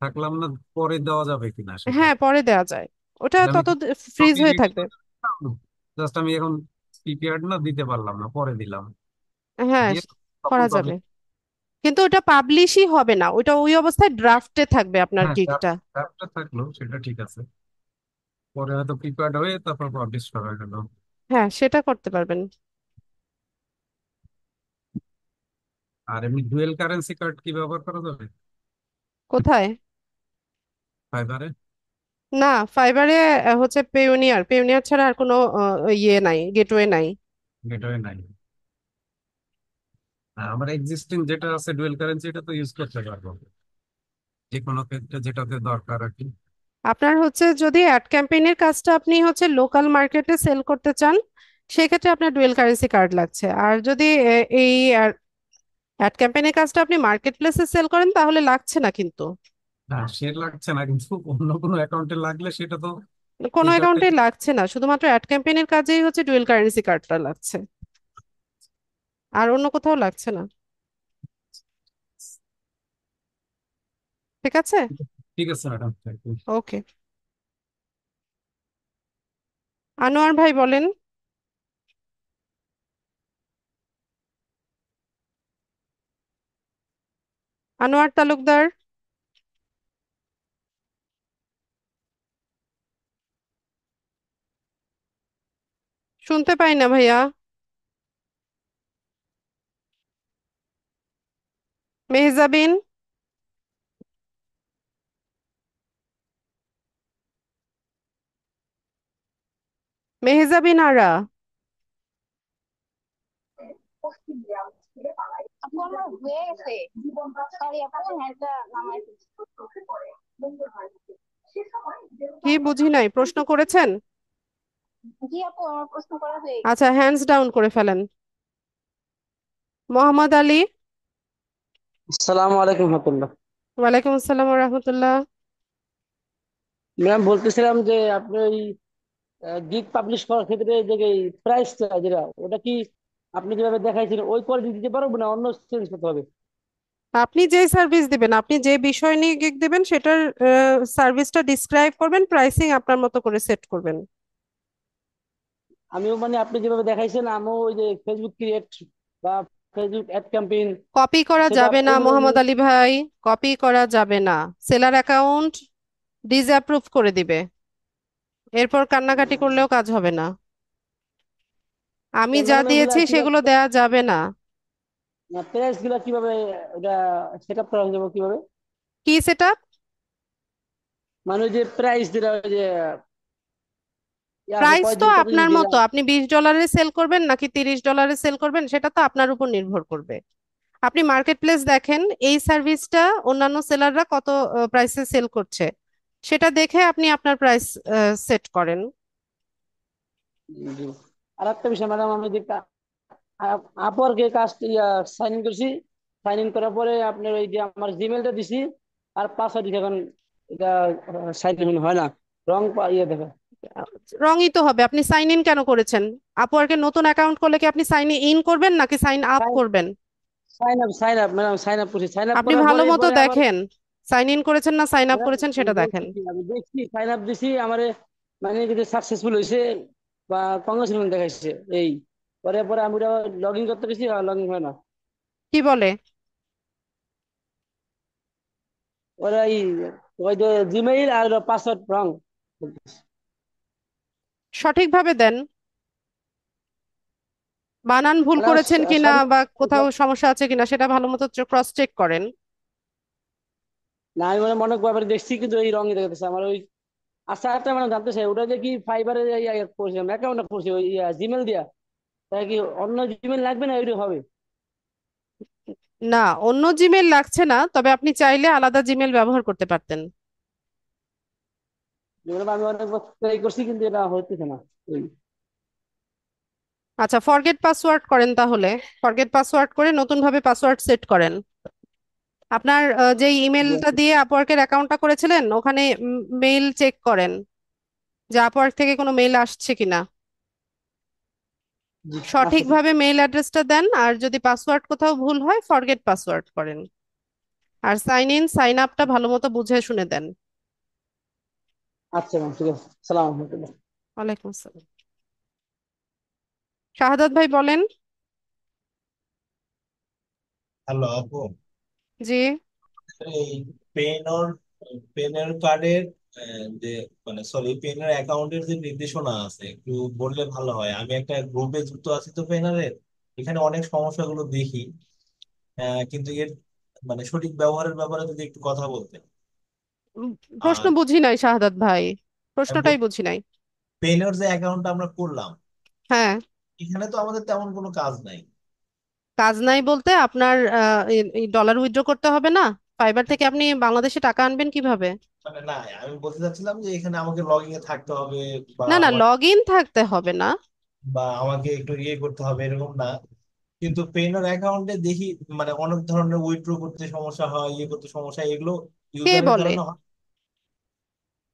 থাকলাম না, পরে দেওয়া যাবে কিনা সেটা? হ্যাঁ, পরে দেওয়া যায়, ওটা তাহলে আমি তত কি ফ্রিজ কপি হয়ে রেডি থাকবে। করে দিলাম, জাস্ট আমি এখন প্রিপেয়ার্ড না, দিতে পারলাম না, পরে দিলাম, হ্যাঁ, দিয়ে তখন করা যাবে, পাবলিশ? কিন্তু ওটা পাবলিশই হবে না, ওটা ওই অবস্থায় ড্রাফটে থাকবে আপনার হ্যাঁ, গিগটা। ড্রাফটটা থাকলো সেটা ঠিক আছে, পরে হয়তো প্রিপেয়ার্ড হয়ে তারপর পাবলিশ করা গেল। হ্যাঁ, সেটা করতে পারবেন। আর এমনি ডুয়েল কারেন্সি কার্ড কি ব্যবহার করা যাবে কোথায়? ফাইবারে? না, ফাইবারে হচ্ছে পেওনিয়ার পেওনিয়ার ছাড়া আর কোনো ইয়ে নাই, গেটওয়ে নাই। গেটওয়ে নাই? আমার এক্সিস্টিং যেটা আছে ডুয়েল কারেন্সি, এটা তো ইউজ করতে পারবো যে কোনো ক্ষেত্রে যেটাতে দরকার আর কি। আপনার হচ্ছে যদি অ্যাড ক্যাম্পেইনের কাজটা আপনি হচ্ছে লোকাল মার্কেটে সেল করতে চান সেক্ষেত্রে আপনার ডুয়েল কারেন্সি কার্ড লাগছে। আর যদি এই অ্যাড ক্যাম্পেইনের কাজটা আপনি মার্কেট প্লেসে সেল করেন তাহলে লাগছে না কিন্তু। না, সে লাগছে না, কিন্তু অন্য কোনো অ্যাকাউন্টে লাগলে সেটা তো কোনো এই কার্ডটা অ্যাকাউন্টেই লাগছে না, শুধুমাত্র অ্যাড ক্যাম্পেইনের কাজেই হচ্ছে ডুয়েল কারেন্সি কার্ডটা লাগছে, আর অন্য কোথাও লাগছে না। ঠিক আছে। ঠিক আছে ম্যাডাম, থ্যাংক ইউ। ওকে, আনোয়ার ভাই বলেন। আনোয়ার তালুকদার। শুনতে পাই না ভাইয়া। মেহজাবিন। মেহজাবিন আরা। আপু আমার হয়ে গেছে, সরি আপু, হ্যান্ডটা নামাই ফেলছি। কি বুঝি নাই, প্রশ্ন করেছেন? জি আপু, আমার প্রশ্ন করা হয়ে গেছে। আচ্ছা, হ্যান্ডস ডাউন করে ফেলেন। মোহাম্মদ আলী। আসসালামু আলাইকুম রহমতুল্লাহ। ওয়ালাইকুম আসসালাম রহমতুল্লাহ। ম্যাম বলতেছিলাম যে আপনি ওই গিগ পাবলিশ করার ক্ষেত্রে যে প্রাইসটা যেটা ওটা কি আপনি যেভাবে দেখাইছেন ওই কোয়ালিটি দিতে পারবো না অন্য চেঞ্জ করতে হবে? আপনি যে সার্ভিস দিবেন, আপনি যে বিষয় নিয়ে গিগ দিবেন সেটার সার্ভিসটা ডিসক্রাইব করবেন, প্রাইসিং আপনার মতো করে সেট করবেন। আমিও মানে আপনি যেভাবে দেখাইছেন আমিও ওই যে ফেসবুক ক্রিয়েট বা ফেসবুক অ্যাড ক্যাম্পেইন কপি করা সেট আপ যাবে না এগুলো মোহাম্মদ আলী ভাই, কপি করা যাবে না। সেলার অ্যাকাউন্ট ডিসঅ্যাপ্রুভ করে দিবে, এরপর কান্নাকাটি করলেও কাজ হবে না। আমি যা ক্যামেরাম্যান গুলা দিয়েছি কিভাবে, সেগুলো দেয়া যাবে না। প্রাইস গুলা কিভাবে এটা সেট আপ করা যাবে কিভাবে? কি সেটা? মানে ওই যে প্রাইস যেটা ওই যে ইয়ে আছে প্রাইস তো কয়দিন কতদিন আপনার দিলাম। মতো, আপনি $20 সেল করবেন নাকি $30 সেল করবেন সেটা তো আপনার উপর নির্ভর করবে। আপনি মার্কেট প্লেস দেখেন, এই সার্ভিসটা অন্যান্য সেলাররা কত প্রাইসে সেল করছে, সেটা দেখে আপনি আপনার প্রাইস সেট করেন। জি। আর একটা বিষয় ম্যাডাম, আমি যে আপওয়ার্কে কাজ সাইন ইন করছি, সাইন ইন করার পরে আপনার ওই যে আমার জিমেলটা দিছি আর পাসওয়ার্ড দিছি, এখন এটা সাইন ইন হয় না, রং ইয়ে দেখে। রঙই তো হবে। আপনি সাইন ইন কেন করেছেন? আপওয়ার্কে নতুন অ্যাকাউন্ট করলে কি আপনি সাইন ইন করবেন নাকি সাইন আপ করবেন? Sign up madam, sign up করছি, সাইন আপ আপনি করার ভালো পরে মতো পরে আবার দেখেন, সাইন ইন করেছেন না সাইন আপ ম্যাডাম করেছেন আমি সেটা দেখেন। বলতেছি, আমি দেখছি সাইন আপ দিছি আমার, মানে যদি সাকসেসফুল হয়েছে বা কংগ্রেচুলেশন দেখাইছে এই, পরে পরে আমি লগ ইন করতে গেছি, লগ ইন হয় না। কি বলে? ওরা ওই যে জিমেইল আর পাসওয়ার্ড রং। সঠিকভাবে দেন, বানান ভুল ম্যাডাম করেছেন কিনা সরি, বা কোথাও সমস্যা আছে কিনা সেটা ভালো মতো ক্রস চেক করেন। না আমি মানে মনে কয়েকবার দেখছি কিন্তু এই রঙই দেখাচ্ছে আমার ওই। আচ্ছা একটা মানে জানতে চাই, ওটা যে কি ফাইবারে করছিলাম অ্যাকাউন্ট করছি ওই জিমেল দিয়া, তাই কি অন্য জিমেল লাগবে না ওইটা হবে? না, অন্য জিমেল লাগছে না, তবে আপনি চাইলে আলাদা জিমেল ব্যবহার করতে পারতেন। যেগুলো আমি অনেকবার ট্রাই করছি কিন্তু এটা হচ্ছে না ওই। আচ্ছা, ফরগেট পাসওয়ার্ড করেন তাহলে। ফরগেট পাসওয়ার্ড করে নতুন ভাবে পাসওয়ার্ড সেট করেন। আপনার যে ইমেলটা দিয়ে আপওয়ার্কের অ্যাকাউন্টটা করেছিলেন ওখানে মেইল চেক করেন যে আপওয়ার্ক থেকে কোনো মেইল আসছে কিনা। আচ্ছা ঠিক সঠিকভাবে মেইল অ্যাড্রেসটা দেন, আর যদি পাসওয়ার্ড কোথাও ভুল হয় ফরগেট পাসওয়ার্ড করেন। আর সাইন ইন সাইন আপটা ভালো মতো বুঝে শুনে দেন। আচ্ছা ম্যাম, ঠিক আছে, সালাম আলাইকুম। ওয়ালাইকুম আসসালাম। শাহাদাত ভাই বলেন। হ্যালো আপু, জি। এই পেনর পেনের কার্ডের যে মানে সরি পেনের অ্যাকাউন্টের যে নির্দেশনা আছে একটু বললে ভালো হয়। আমি একটা গ্রুপে যুক্ত আছি তো পেনারের, এখানে অনেক সমস্যাগুলো দেখি। কিন্তু এর মানে সঠিক ব্যবহারের ব্যাপারে যদি একটু কথা বলতেন। উম, প্রশ্ন আর বুঝি নাই শাহাদাত ভাই, প্রশ্নটাই বুঝি নাই। পেনের যে অ্যাকাউন্টটা আমরা করলাম, হ্যাঁ। এখানে তো আমাদের তেমন কোনো কাজ নাই। কাজ নাই বলতে আপনার ডলার উইথড্র করতে হবে না? ফাইবার থেকে আপনি বাংলাদেশে টাকা আনবেন কিভাবে? মানে না, আমি বলতে চাচ্ছিলাম যে এখানে আমাকে লগ ইনে থাকতে হবে বা না না, লগ ইন থাকতে হবে না। আমাকে একটু ইয়ে করতে হবে এরকম না। কিন্তু পেইনের অ্যাকাউন্টে দেখি মানে অনেক ধরনের উইথড্র করতে সমস্যা হয়, ইয়ে করতে সমস্যা হয়, এগুলো কে ইউজারের বলে? কারণে হয়।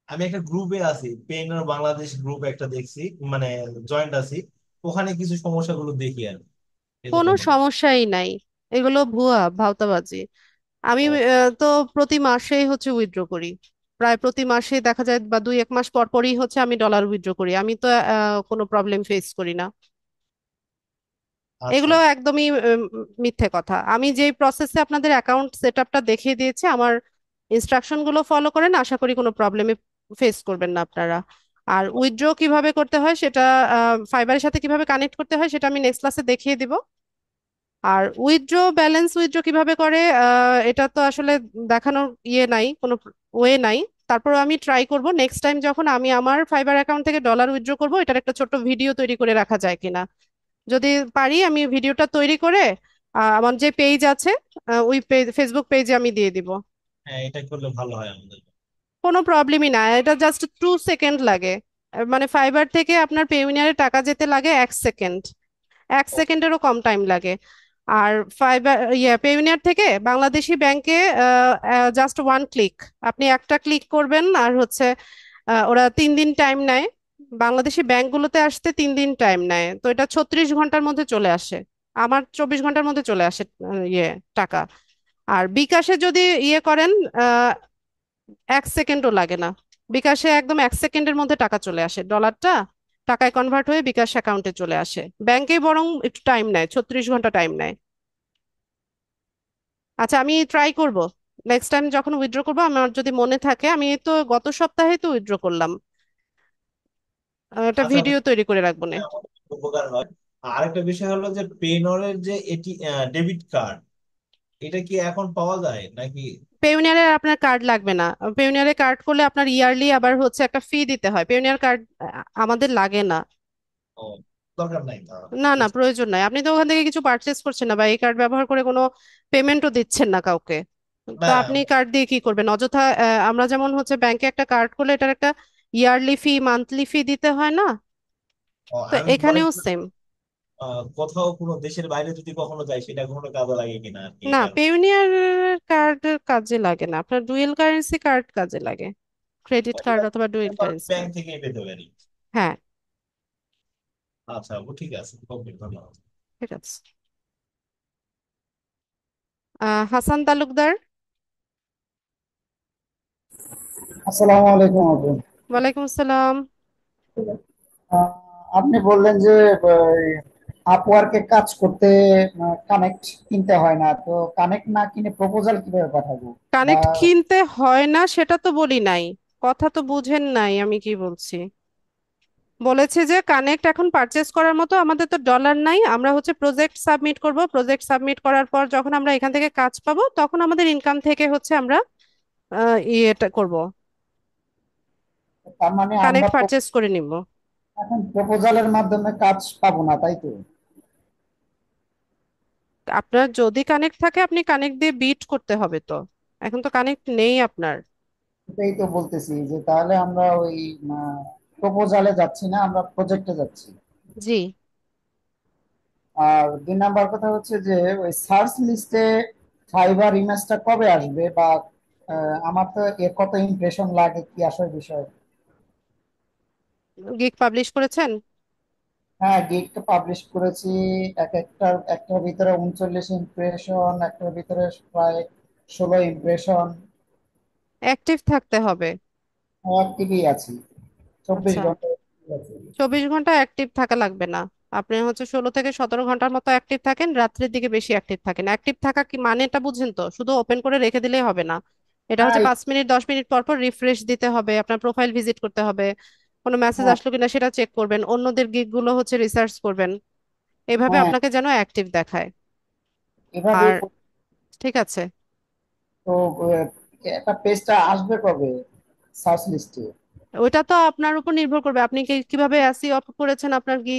আমি একটা গ্রুপে আছি, পেইনার বাংলাদেশ গ্রুপ একটা দেখছি, মানে জয়েন্ট আছি। ওখানে কিছু সমস্যাগুলো দেখি আর কি। এই জন্য কোনো বললাম। সমস্যাই নাই, এগুলো ভুয়া ভাওতাবাজি। আমি ও তো প্রতি মাসেই হচ্ছে উইথড্র করি, প্রায় প্রতি মাসে দেখা যায়, বা 2-1 মাস পর পরই হচ্ছে আমি ডলার উইথড্র করি। আমি তো কোনো প্রবলেম ফেস করি না। আচ্ছা। এগুলো একদমই মিথ্যে কথা। আমি যেই প্রসেসে আপনাদের অ্যাকাউন্ট সেট আপটা দেখিয়ে দিয়েছি, আমার ইনস্ট্রাকশন গুলো ফলো করেন, আশা করি কোনো প্রবলেমে ফেস করবেন না আপনারা। আর উইথড্র কিভাবে করতে হয় সেটা, ফাইবারের সাথে কিভাবে কানেক্ট করতে হয় সেটা আমি নেক্সট ক্লাসে দেখিয়ে দিব। আর উইথড্র, ব্যালেন্স উইথড্র কিভাবে করে এটা তো আসলে দেখানোর ইয়ে নাই, কোনো ওয়ে নাই। তারপর আমি ট্রাই করব নেক্সট টাইম যখন আমি আমার ফাইবার অ্যাকাউন্ট থেকে ডলার উইথড্র করব, এটার একটা ছোট্ট ভিডিও তৈরি করে রাখা যায় কিনা। যদি পারি আমি ভিডিওটা তৈরি করে আমার যে পেজ আছে, ওই পেজ, ফেসবুক পেজে আমি দিয়ে দিব। হ্যাঁ, এটা করলে ভালো হয় আমাদের। কোনো প্রবলেমই না, এটা জাস্ট 2 সেকেন্ড লাগে। মানে ফাইবার থেকে আপনার পেইউনিয়ারে টাকা যেতে লাগে 1 সেকেন্ড, এক ও, সেকেন্ডেরও কম টাইম লাগে। আর ফাইবার পেইউনিয়ার থেকে বাংলাদেশি ব্যাংকে জাস্ট 1 ক্লিক, আপনি একটা ক্লিক করবেন আর হচ্ছে ওরা 3 দিন টাইম নেয়। বাংলাদেশি ব্যাংকগুলোতে আসতে 3 দিন টাইম নেয়, তো এটা 36 ঘন্টার মধ্যে চলে আসে। আমার 24 ঘন্টার মধ্যে চলে আসে টাকা। আর বিকাশে যদি ইয়ে করেন, আহ 1 সেকেন্ডও লাগে না। বিকাশে একদম 1 সেকেন্ডের মধ্যে টাকা চলে আসে, ডলারটা টাকায় কনভার্ট হয়ে বিকাশ অ্যাকাউন্টে চলে আসে। ব্যাংকে বরং একটু টাইম নেয়, 36 ঘন্টা টাইম নেয়। আচ্ছা, আমি ট্রাই করব নেক্সট টাইম যখন উইথড্র করবো, আমার যদি মনে থাকে। আমি তো গত সপ্তাহে তো উইথড্র করলাম, একটা আচ্ছা ভিডিও তৈরি করে রাখবো না। আমার উপকার হয়। আর আরেকটা বিষয় হলো যে পেনরের যে ডেবিট কার্ড, এটা কি এখন পাওয়া যায় নাকি? পেউনিয়ারে আপনার কার্ড লাগবে না। পেউনিয়ারে কার্ড করলে আপনার ইয়ারলি আবার হচ্ছে একটা ফি দিতে হয়। পেউনিয়ার কার্ড আমাদের লাগে না। ও, দরকার নাই তাহলে। না না, প্রয়োজন নাই। আপনি তো ওখান থেকে কিছু পারচেস করছেন না, বা এই কার্ড ব্যবহার করে কোনো পেমেন্টও দিচ্ছেন না কাউকে। তো না। আপনি কার্ড দিয়ে কি করবেন অযথা? আমরা যেমন হচ্ছে ব্যাংকে একটা কার্ড করলে এটার একটা ইয়ারলি ফি, মান্থলি ফি দিতে হয় না? তো আমি মনে এখানেও করি সেম। কোথাও কোনো দেশের বাইরে যদি কখনো যাই, সেটা কখনো কাজে লাগে কিনা আর কি, না, এটা। পেউনিয়ার কার্ড কাজে লাগে না, আপনার ডুয়েল কারেন্সি কার্ড কাজে লাগে, ক্রেডিট কার্ড অথবা ডুয়েল কারেন্সি ব্যাংক কার্ড। থেকে পেতে পারি। হ্যাঁ, আচ্ছা আপু, ঠিক আছে, ওকে, ধন্যবাদ। ঠিক আছে। হাসান তালুকদার। আসসালামু আলাইকুম আপু। ওয়ালাইকুম আসসালাম। আহ, আপনি বললেন যে আপওয়ার্কে কাজ করতে কানেক্ট কিনতে হয় না, তো কানেক্ট না কিনে প্রপোজাল কিভাবে পাঠাবো? বা কানেক্ট কিনতে হয় না সেটা তো বলি নাই, কথা তো বুঝেন নাই আমি কি বলছি। বলেছে যে কানেক্ট এখন পারচেস করার মতো আমাদের তো ডলার নাই, আমরা হচ্ছে প্রজেক্ট সাবমিট করব। প্রজেক্ট সাবমিট করার পর যখন আমরা এখান থেকে কাজ পাবো, তখন আমাদের ইনকাম থেকে হচ্ছে আমরা ইয়েটা করব, তার মানে আমরা কানেক্ট পারচেস করে নিব। এখন প্রপোজালের মাধ্যমে কাজ পাবো না, তাই তো? আপনার যদি কানেক্ট থাকে আপনি কানেক্ট দিয়ে বিট করতে হবে তো। এখন তো কানেক্ট নেই আপনার। এটাই তো বলতেছি যে তাহলে আমরা ওই প্রপোজালে যাচ্ছি না, আমরা প্রজেক্টে যাচ্ছি। জি। আর 2 নাম্বার কথা হচ্ছে যে ওই সার্চ লিস্টে ফাইবার ইমেজটা কবে আসবে, বা আমার তো এর কত ইমপ্রেশন লাগে, কি আসার বিষয়? গিগ পাবলিশ করেছেন? হ্যাঁ, গিগটা পাবলিশ করেছি। একটার ভিতরে 39 ইমপ্রেশন, একটার ভিতরে প্রায় 16 ইমপ্রেশন। অ্যাক্টিভ থাকতে হবে। অ্যাক্টিভই আছি, 24 আচ্ছা, ঘন্টা active আছি। 24 ঘন্টা অ্যাক্টিভ থাকা লাগবে না। আপনি হচ্ছে 16 থেকে 17 ঘন্টার মতো অ্যাক্টিভ থাকেন, রাত্রের দিকে বেশি অ্যাক্টিভ থাকেন। অ্যাক্টিভ থাকা কি মানেটা বুঝেন তো? শুধু ওপেন করে রেখে দিলেই হবে না, এটা হ্যাঁ হচ্ছে 5 মিনিট 10 মিনিট পর পর রিফ্রেশ দিতে হবে, আপনার প্রোফাইল ভিজিট করতে হবে, কোনো মেসেজ হ্যাঁ আসলো কিনা সেটা চেক করবেন, অন্যদের গিগ গুলো হচ্ছে রিসার্চ করবেন, এভাবে হ্যাঁ, আপনাকে যেন অ্যাক্টিভ দেখায়। এভাবেই আর ঠিক আছে। তো আহ, একটা পেজটা আসবে কবে সার্চ লিস্টে? ওইটা তো আপনার উপর নির্ভর করবে, আপনি কিভাবে অ্যাসি অপ করেছেন, আপনার কি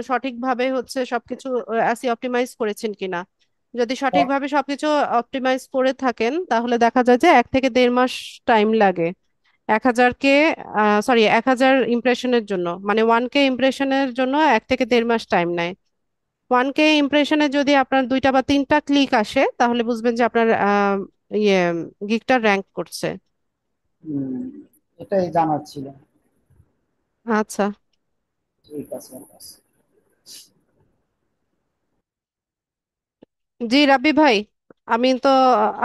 সঠিকভাবে হচ্ছে সবকিছু অ্যাসি অপটিমাইজ করেছেন কিনা। যদি সঠিকভাবে সবকিছু অপটিমাইজ করে থাকেন, তাহলে দেখা যায় যে 1 থেকে 1.5 মাস টাইম লাগে 1,000 কে, সরি, 1,000 ইমপ্রেশনের জন্য, মানে 1K ইমপ্রেশনের জন্য 1 থেকে 1.5 মাস টাইম নেয়। 1K ইমপ্রেশনে যদি আপনার 2টা বা 3টা ক্লিক আসে, তাহলে বুঝবেন যে আপনার ইয়ে গিগটা র্যাঙ্ক করছে। এটাই জানার ছিল। আচ্ছা। ঠিক আছে ব্যাস। জি রাব্বি ভাই, আমি তো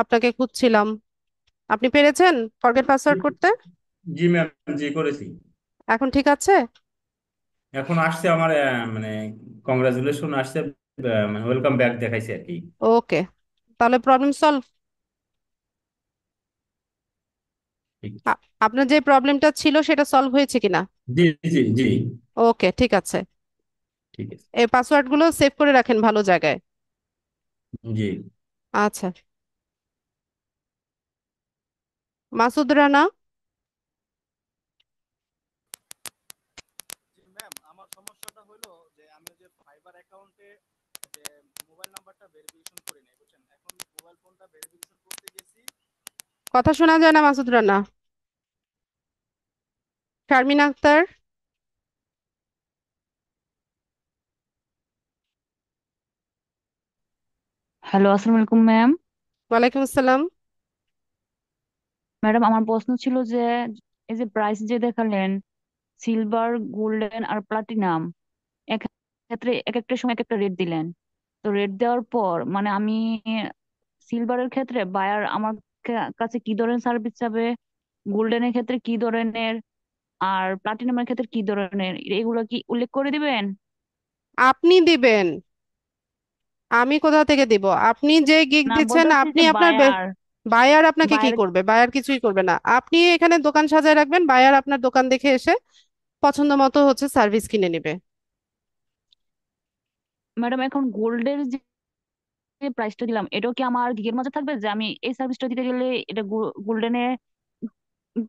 আপনাকে খুঁজছিলাম। আপনি পেরেছেন ফরগেট পাসওয়ার্ড করতে? জি ম্যাম, জি করেছি। এখন ঠিক আছে? এখন আসছে আমার মানে কংগ্রাচুলেশন আসছে, মানে ওয়েলকাম ব্যাক দেখাইছে আর কি। ওকে, তাহলে প্রবলেম সলভ। ঠিক। আপনার যে প্রবলেমটা ছিল সেটা সলভ হয়েছে কিনা? জি জি জি। ওকে, ঠিক আছে। ঠিক আছে। এই পাসওয়ার্ড গুলো সেভ করে রাখেন ভালো জায়গায়। জি আচ্ছা। মাসুদ রানা। জি ম্যাম, আমার সমস্যাটা হলো যে আমি যে ফাইবার অ্যাকাউন্টে যে মোবাইল নাম্বারটা ভেরিফিকেশন করি নাই, বুঝছেন? এখন মোবাইল ফোনটা ভেরিফিকেশন করতে গেছি। কথা শোনা যায় না মাসুদ রানা। শারমিন আক্তার। হ্যালো, আসসালামু আলাইকুম ম্যাম। ওয়ালাইকুম আসসালাম। ম্যাডাম, আমার প্রশ্ন ছিল যে এই যে প্রাইস যে দেখালেন, সিলভার, গোল্ডেন আর প্লাটিনাম, এক ক্ষেত্রে এক একটা সময় এক একটা রেট দিলেন। তো রেট দেওয়ার পর মানে আমি সিলভারের ক্ষেত্রে বায়ার আমার কাছে কি ধরনের সার্ভিস চাবে, গোল্ডেনের ক্ষেত্রে কি ধরনের, আর প্লাটিনামের ক্ষেত্রে কি ধরনের, এগুলো কি উল্লেখ করে দিবেন? আপনি দিবেন, আমি কোথা থেকে দিব? আপনি যে গিগ না, দিচ্ছেন, বলতে চাচ্ছি আপনি যে আপনার বায়ার বায়ার আপনাকে কি বায়ার করবে? বায়ার কিছুই করবে না। আপনি এখানে দোকান সাজায় রাখবেন, বায়ার আপনার দোকান দেখে এসে পছন্দ মতো হচ্ছে সার্ভিস কিনে নেবে। ম্যাডাম, এখন গোল্ডের যে প্রাইসটা দিলাম, এটাও কি আমার গিগের মাঝে থাকবে যে আমি এই সার্ভিসটা দিতে গেলে এটা গোল্ডেনে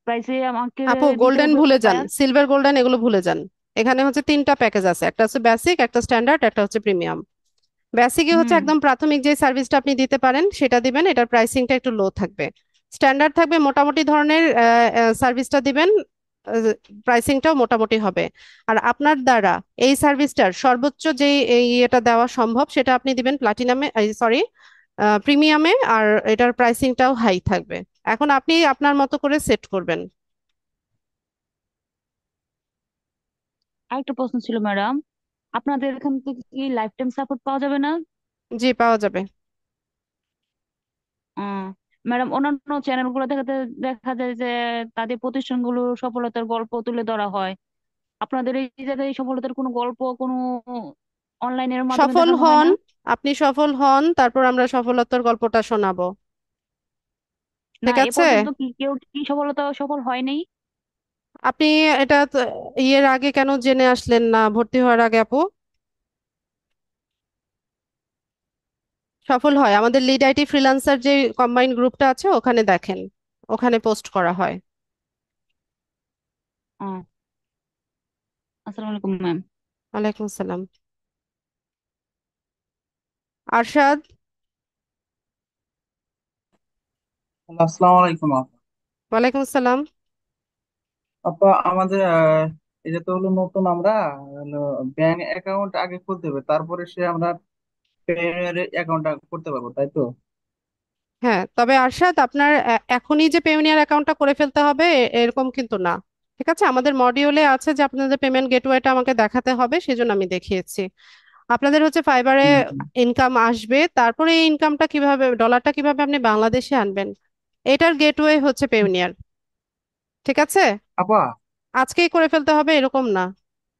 প্রাইসে আমাকে আপু দিতে গোল্ডেন হবে ভুলে যান, বায়ার? সিলভার গোল্ডেন এগুলো ভুলে যান। এখানে হচ্ছে তিনটা প্যাকেজ আছে, একটা হচ্ছে বেসিক, একটা স্ট্যান্ডার্ড, একটা হচ্ছে প্রিমিয়াম। বেসিকে হচ্ছে হুম। একদম প্রাথমিক যে সার্ভিসটা আপনি দিতে পারেন সেটা দিবেন, এটার প্রাইসিংটা একটু লো থাকবে। স্ট্যান্ডার্ড থাকবে মোটামুটি ধরনের সার্ভিসটা দিবেন, প্রাইসিংটাও মোটামুটি হবে। আর আপনার দ্বারা এই সার্ভিসটার সর্বোচ্চ যে এটা দেওয়া সম্ভব সেটা আপনি দিবেন প্লাটিনামে, সরি প্রিমিয়ামে, আর এটার প্রাইসিংটাও হাই থাকবে। এখন আপনি আপনার মতো করে সেট করবেন। আরেকটা প্রশ্ন ছিল ম্যাডাম, আপনাদের এখান থেকে কি লাইফ টাইম সাপোর্ট পাওয়া যাবে না? জি পাওয়া যাবে। ম্যাডাম, অন্যান্য চ্যানেলগুলো দেখাতে দেখা যায় যে তাদের প্রতিষ্ঠানগুলো সফলতার গল্প তুলে ধরা হয়। আপনাদের এই জায়গায় এই সফলতার কোনো গল্প কোনো অনলাইনের মাধ্যমে সফল দেখানো হয় হন, না? আপনি সফল হন, তারপর আমরা সফলতার গল্পটা শোনাবো। না, ঠিক এ আছে? পর্যন্ত কি কেউ কি সফল হয় নাই? আপনি এটা ইয়ের আগে কেন জেনে আসলেন না ভর্তি হওয়ার আগে আপু? সফল হয়, আমাদের লিড আইটি ফ্রিল্যান্সার যে কম্বাইন গ্রুপটা আছে ওখানে দেখেন, ওখানে পোস্ট করা হয়। আহ, আসসালামু আলাইকুম ম্যাম। ওয়ালাইকুম আসসালাম। আরশাদ। আসসালামু আলাইকুম আপা। ওয়ালাইকুম আসসালাম। আপা, আমাদের এটা তো হলো নতুন, আমরা হলো ব্যাংক অ্যাকাউন্ট আগে খুলতে হবে, তারপরে সে আমরা পেমেন্ট অ্যাকাউন্টটা করতে পারবো, তাই তো? হ্যাঁ, তবে আরশাদ আপনার এখনই যে পেওনিয়ার অ্যাকাউন্টটা করে ফেলতে হবে এরকম কিন্তু না। ঠিক আছে, আমাদের মডিউলে আছে যে আপনাদের পেমেন্ট গেটওয়েটা আমাকে দেখাতে হবে, সেজন্য আমি দেখিয়েছি। আপনাদের হচ্ছে ফাইবারে হুম, হুম। ইনকাম আসবে, তারপরে এই ইনকামটা কিভাবে, ডলারটা কিভাবে আপনি বাংলাদেশে আনবেন, এটার গেটওয়ে হচ্ছে পেওনিয়ার। ঠিক আছে, আপা, আজকেই করে ফেলতে হবে এরকম না।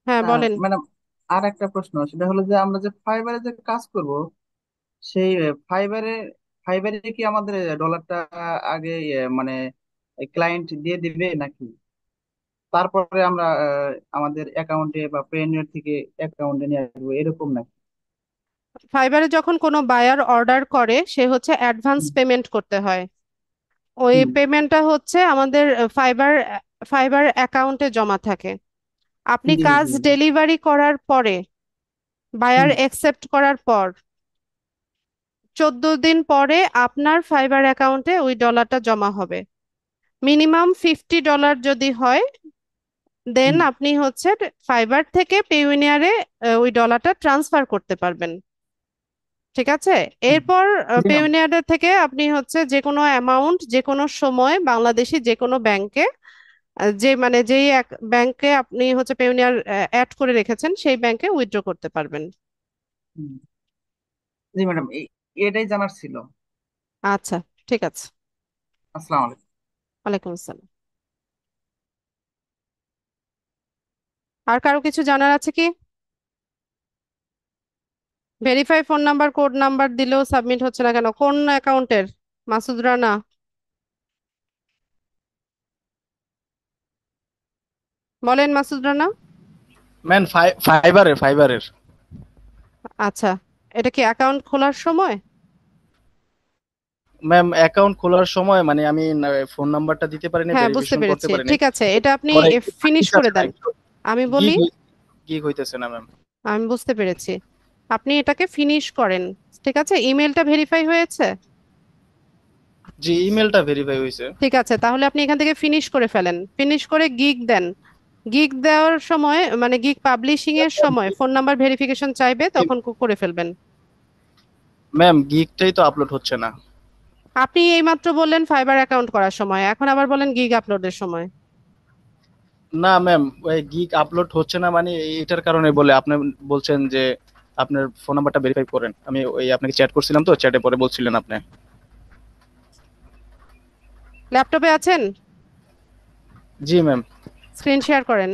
হ্যাঁ বলেন। ম্যাডাম, আর একটা প্রশ্ন, সেটা হলো যে আমরা যে ফাইবারে যে কাজ করব, সেই ফাইবারে ফাইবারে কি আমাদের ডলারটা আগে মানে ক্লায়েন্ট দিয়ে দিবে, নাকি তারপরে আমরা আমাদের অ্যাকাউন্টে বা পেনিয়ার থেকে অ্যাকাউন্টে নিয়ে আসবো, এরকম নাকি? ফাইবারে যখন কোনো বায়ার অর্ডার করে সে হচ্ছে অ্যাডভান্স হুম, পেমেন্ট করতে হয়। ওই হুম, পেমেন্টটা হচ্ছে আমাদের ফাইবার ফাইবার অ্যাকাউন্টে জমা থাকে। আপনি জি কাজ জি। ডেলিভারি করার পরে, বায়ার হুম, অ্যাকসেপ্ট করার পর 14 দিন পরে আপনার ফাইবার অ্যাকাউন্টে ওই ডলারটা জমা হবে। মিনিমাম $50 যদি হয়, দেন হুম, আপনি হচ্ছে ফাইবার থেকে পেইউনিয়ারে ওই ডলারটা ট্রান্সফার করতে পারবেন। ঠিক আছে, হুম। এরপর জি ম্যাম। পেইউনিয়ার থেকে আপনি হচ্ছে যে কোনো অ্যামাউন্ট যে কোনো সময় বাংলাদেশি যে কোনো ব্যাংকে যে মানে যেই এক ব্যাংকে আপনি হচ্ছে পেওনিয়ার অ্যাড করে রেখেছেন সেই ব্যাংকে উইথড্র করতে পারবেন। হুম। জি ম্যাডাম, এটাই জানার ছিল। আচ্ছা, ঠিক আছে। আসসালামু আলাইকুম। ওয়ালাইকুম আসসালাম। আর কারো কিছু জানার আছে কি? Verify phone number code number দিলেও সাবমিট হচ্ছে না কেন? কোন অ্যাকাউন্টের? মাসুদ রানা? বলেন মাসুদ রানা। ম্যাম ফাইবারের। আচ্ছা, এটা কি অ্যাকাউন্ট খোলার সময়? ম্যাম অ্যাকাউন্ট খোলার সময় মানে আমি ফোন নাম্বারটা দিতে পারিনি, হ্যাঁ, বুঝতে ভেরিফিকেশন করতে পেরেছি। পারিনি। ঠিক আছে, এটা আপনি পরে ফিনিশ ঠিক করে আছে না, দেন। একটু আমি গিগ বলি, গিগ হইতেছে না ম্যাম। আমি বুঝতে পেরেছি। আপনি এটাকে ফিনিশ করেন। ঠিক আছে, ইমেলটা ভেরিফাই হয়েছে? জি, ইমেলটা ভেরিফাই হয়েছে। ঠিক আছে, তাহলে আপনি এখান থেকে ফিনিশ করে ফেলেন, ফিনিশ করে গিগ দেন। গিগ দেওয়ার সময় মানে গিগ পাবলিশিং এর সময় ফোন নাম্বার ভেরিফিকেশন চাইবে, তখন করে ফেলবেন। ম্যাম গিগটাই তো আপলোড হচ্ছে না। আপনি এইমাত্র বললেন ফাইবার অ্যাকাউন্ট করার সময়, এখন আবার বলেন গিগ আপলোডের সময়। না ম্যাম, ওই গিগ আপলোড হচ্ছে না মানে এটার কারণে বলে আপনি বলছেন যে আপনার ফোন নাম্বারটা ভেরিফাই করেন। আমি ওই আপনাকে চ্যাট করছিলাম, তো চ্যাটে পরে বলছিলেন আপনি। ল্যাপটপে আছেন? জি ম্যাম। স্ক্রিন শেয়ার করেন।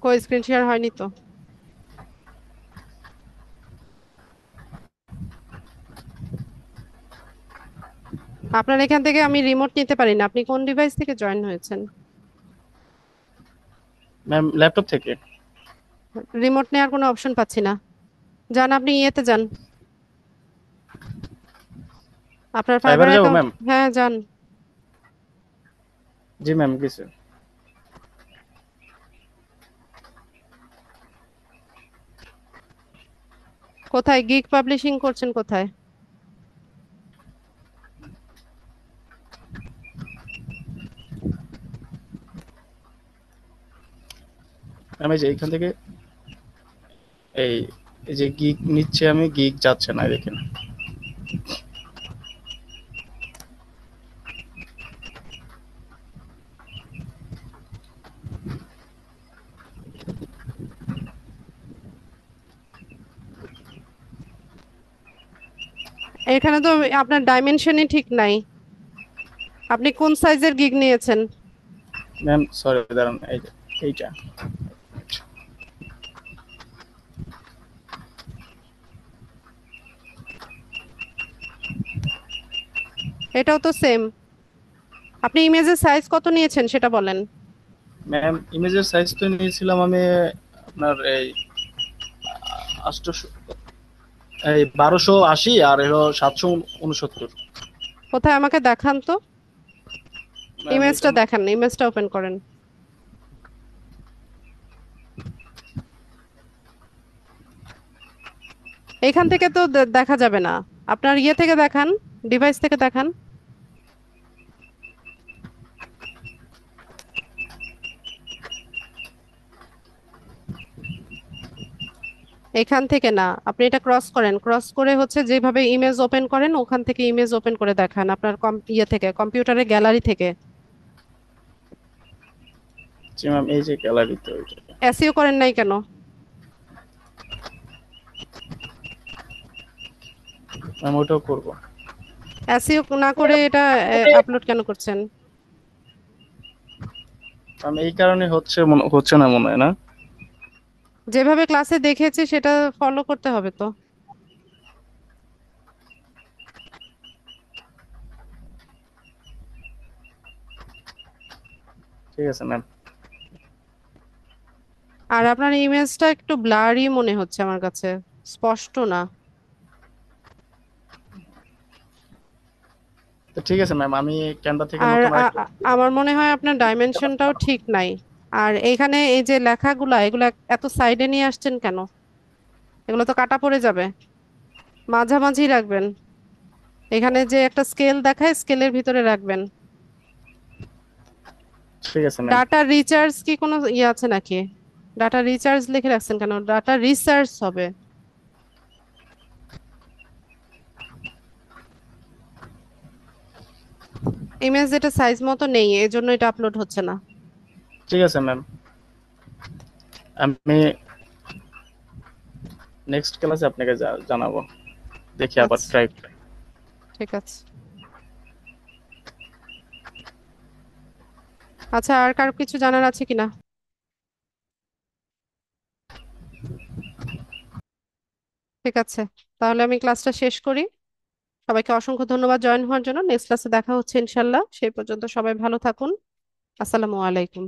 কই, স্ক্রিন শেয়ার হয়নি তো। আপনার এখান থেকে আমি রিমোট নিতে পারি না। আপনি কোন ডিভাইস থেকে জয়েন হয়েছেন? ম্যাম ল্যাপটপ থেকে। রিমোট নেওয়ার কোনো অপশন পাচ্ছি না। যান, আপনি ইয়েতে যান, আপনার ফাইবার ফাইবারে যাবো অ্যাকাউন্ট। ম্যাম? হ্যাঁ, যান। জি ম্যাম, গেছে। কোথায় গিগ পাবলিশিং করছেন, কোথায়? আমি যে এইখান থেকে এই এই যে গিগ নিচ্ছে, আমি গিগ যাচ্ছে না, দেখেন। এখানে তো আপনার ডাইমেনশনই ঠিক নাই। আপনি কোন সাইজের গিগ নিয়েছেন? ম্যাম সরি, দাঁড়ান, এই যে এইটা। এটাও তো সেম। আপনি ইমেজের সাইজ কত নিয়েছেন সেটা বলেন। ম্যাম ইমেজের সাইজ তো নিয়েছিলাম আমি আপনার এই 800, এই 1280 আর হলো 769। কোথায় আমাকে দেখান তো। ম্যাম এটা ইমেজটা দেখান, ইমেজটা ওপেন করেন। এখান থেকে তো দেখা যাবে না। আপনার ইয়ে থেকে দেখান, ডিভাইস থেকে দেখান। এখান থেকে না, আপনি এটা ক্রস করেন, ক্রস করে হচ্ছে যেভাবে ইমেজ ওপেন করেন ওখান থেকে ইমেজ ওপেন করে দেখান আপনার ইয়ে থেকে, কম্পিউটারের গ্যালারি থেকে। জি ম্যাম, এই যে গ্যালারিতে ওইটা। এসইও করেন নাই কেন? ম্যাম ওইটাও করবো। এসইও না করে এটা আপলোড কেন করছেন? ম্যাম এই কারণে হচ্ছে না মনে হয়, না? যেভাবে ক্লাসে দেখেছি সেটা ফলো করতে হবে তো। ঠিক আছে ম্যাম। আর আপনার ইমেজটা একটু ব্লারি মনে হচ্ছে আমার কাছে, স্পষ্ট না। তো ঠিক আছে ম্যাম, আমি ক্যানভা থেকে আর নতুন আরেকটা। আমার মনে হয় আপনার ডাইমেনশনটাও ঠিক নাই। আর এইখানে এই যে লেখাগুলা এগুলা এত সাইডে নিয়ে আসছেন কেন? এগুলো তো কাটা পড়ে যাবে, মাঝামাঝি রাখবেন। এখানে যে একটা স্কেল দেখায় স্কেলের ভিতরে রাখবেন। ঠিক আছে ম্যাম। ডাটা রিচার্জ কি কোনো ইয়ে আছে নাকি? ডাটা রিচার্জ লিখে রাখছেন কেন? ডাটা রিসার্চ হবে। ইমেজ এটা সাইজ মতো নেই, এজন্য এটা আপলোড হচ্ছে না। ঠিক আছে ম্যাম, আমি নেক্সট ক্লাসে আপনাকে জানাবো, দেখি আবার আচ্ছা, ট্রাই। ঠিক আছে। আচ্ছা, আর কারো কিছু জানার আছে কিনা? ঠিক আছে, তাহলে আমি ক্লাসটা শেষ করি। সবাইকে অসংখ্য ধন্যবাদ জয়েন হওয়ার জন্য। নেক্সট ক্লাসে দেখা হচ্ছে ইনশাল্লাহ। সেই পর্যন্ত সবাই ভালো থাকুন। আসসালামু আলাইকুম।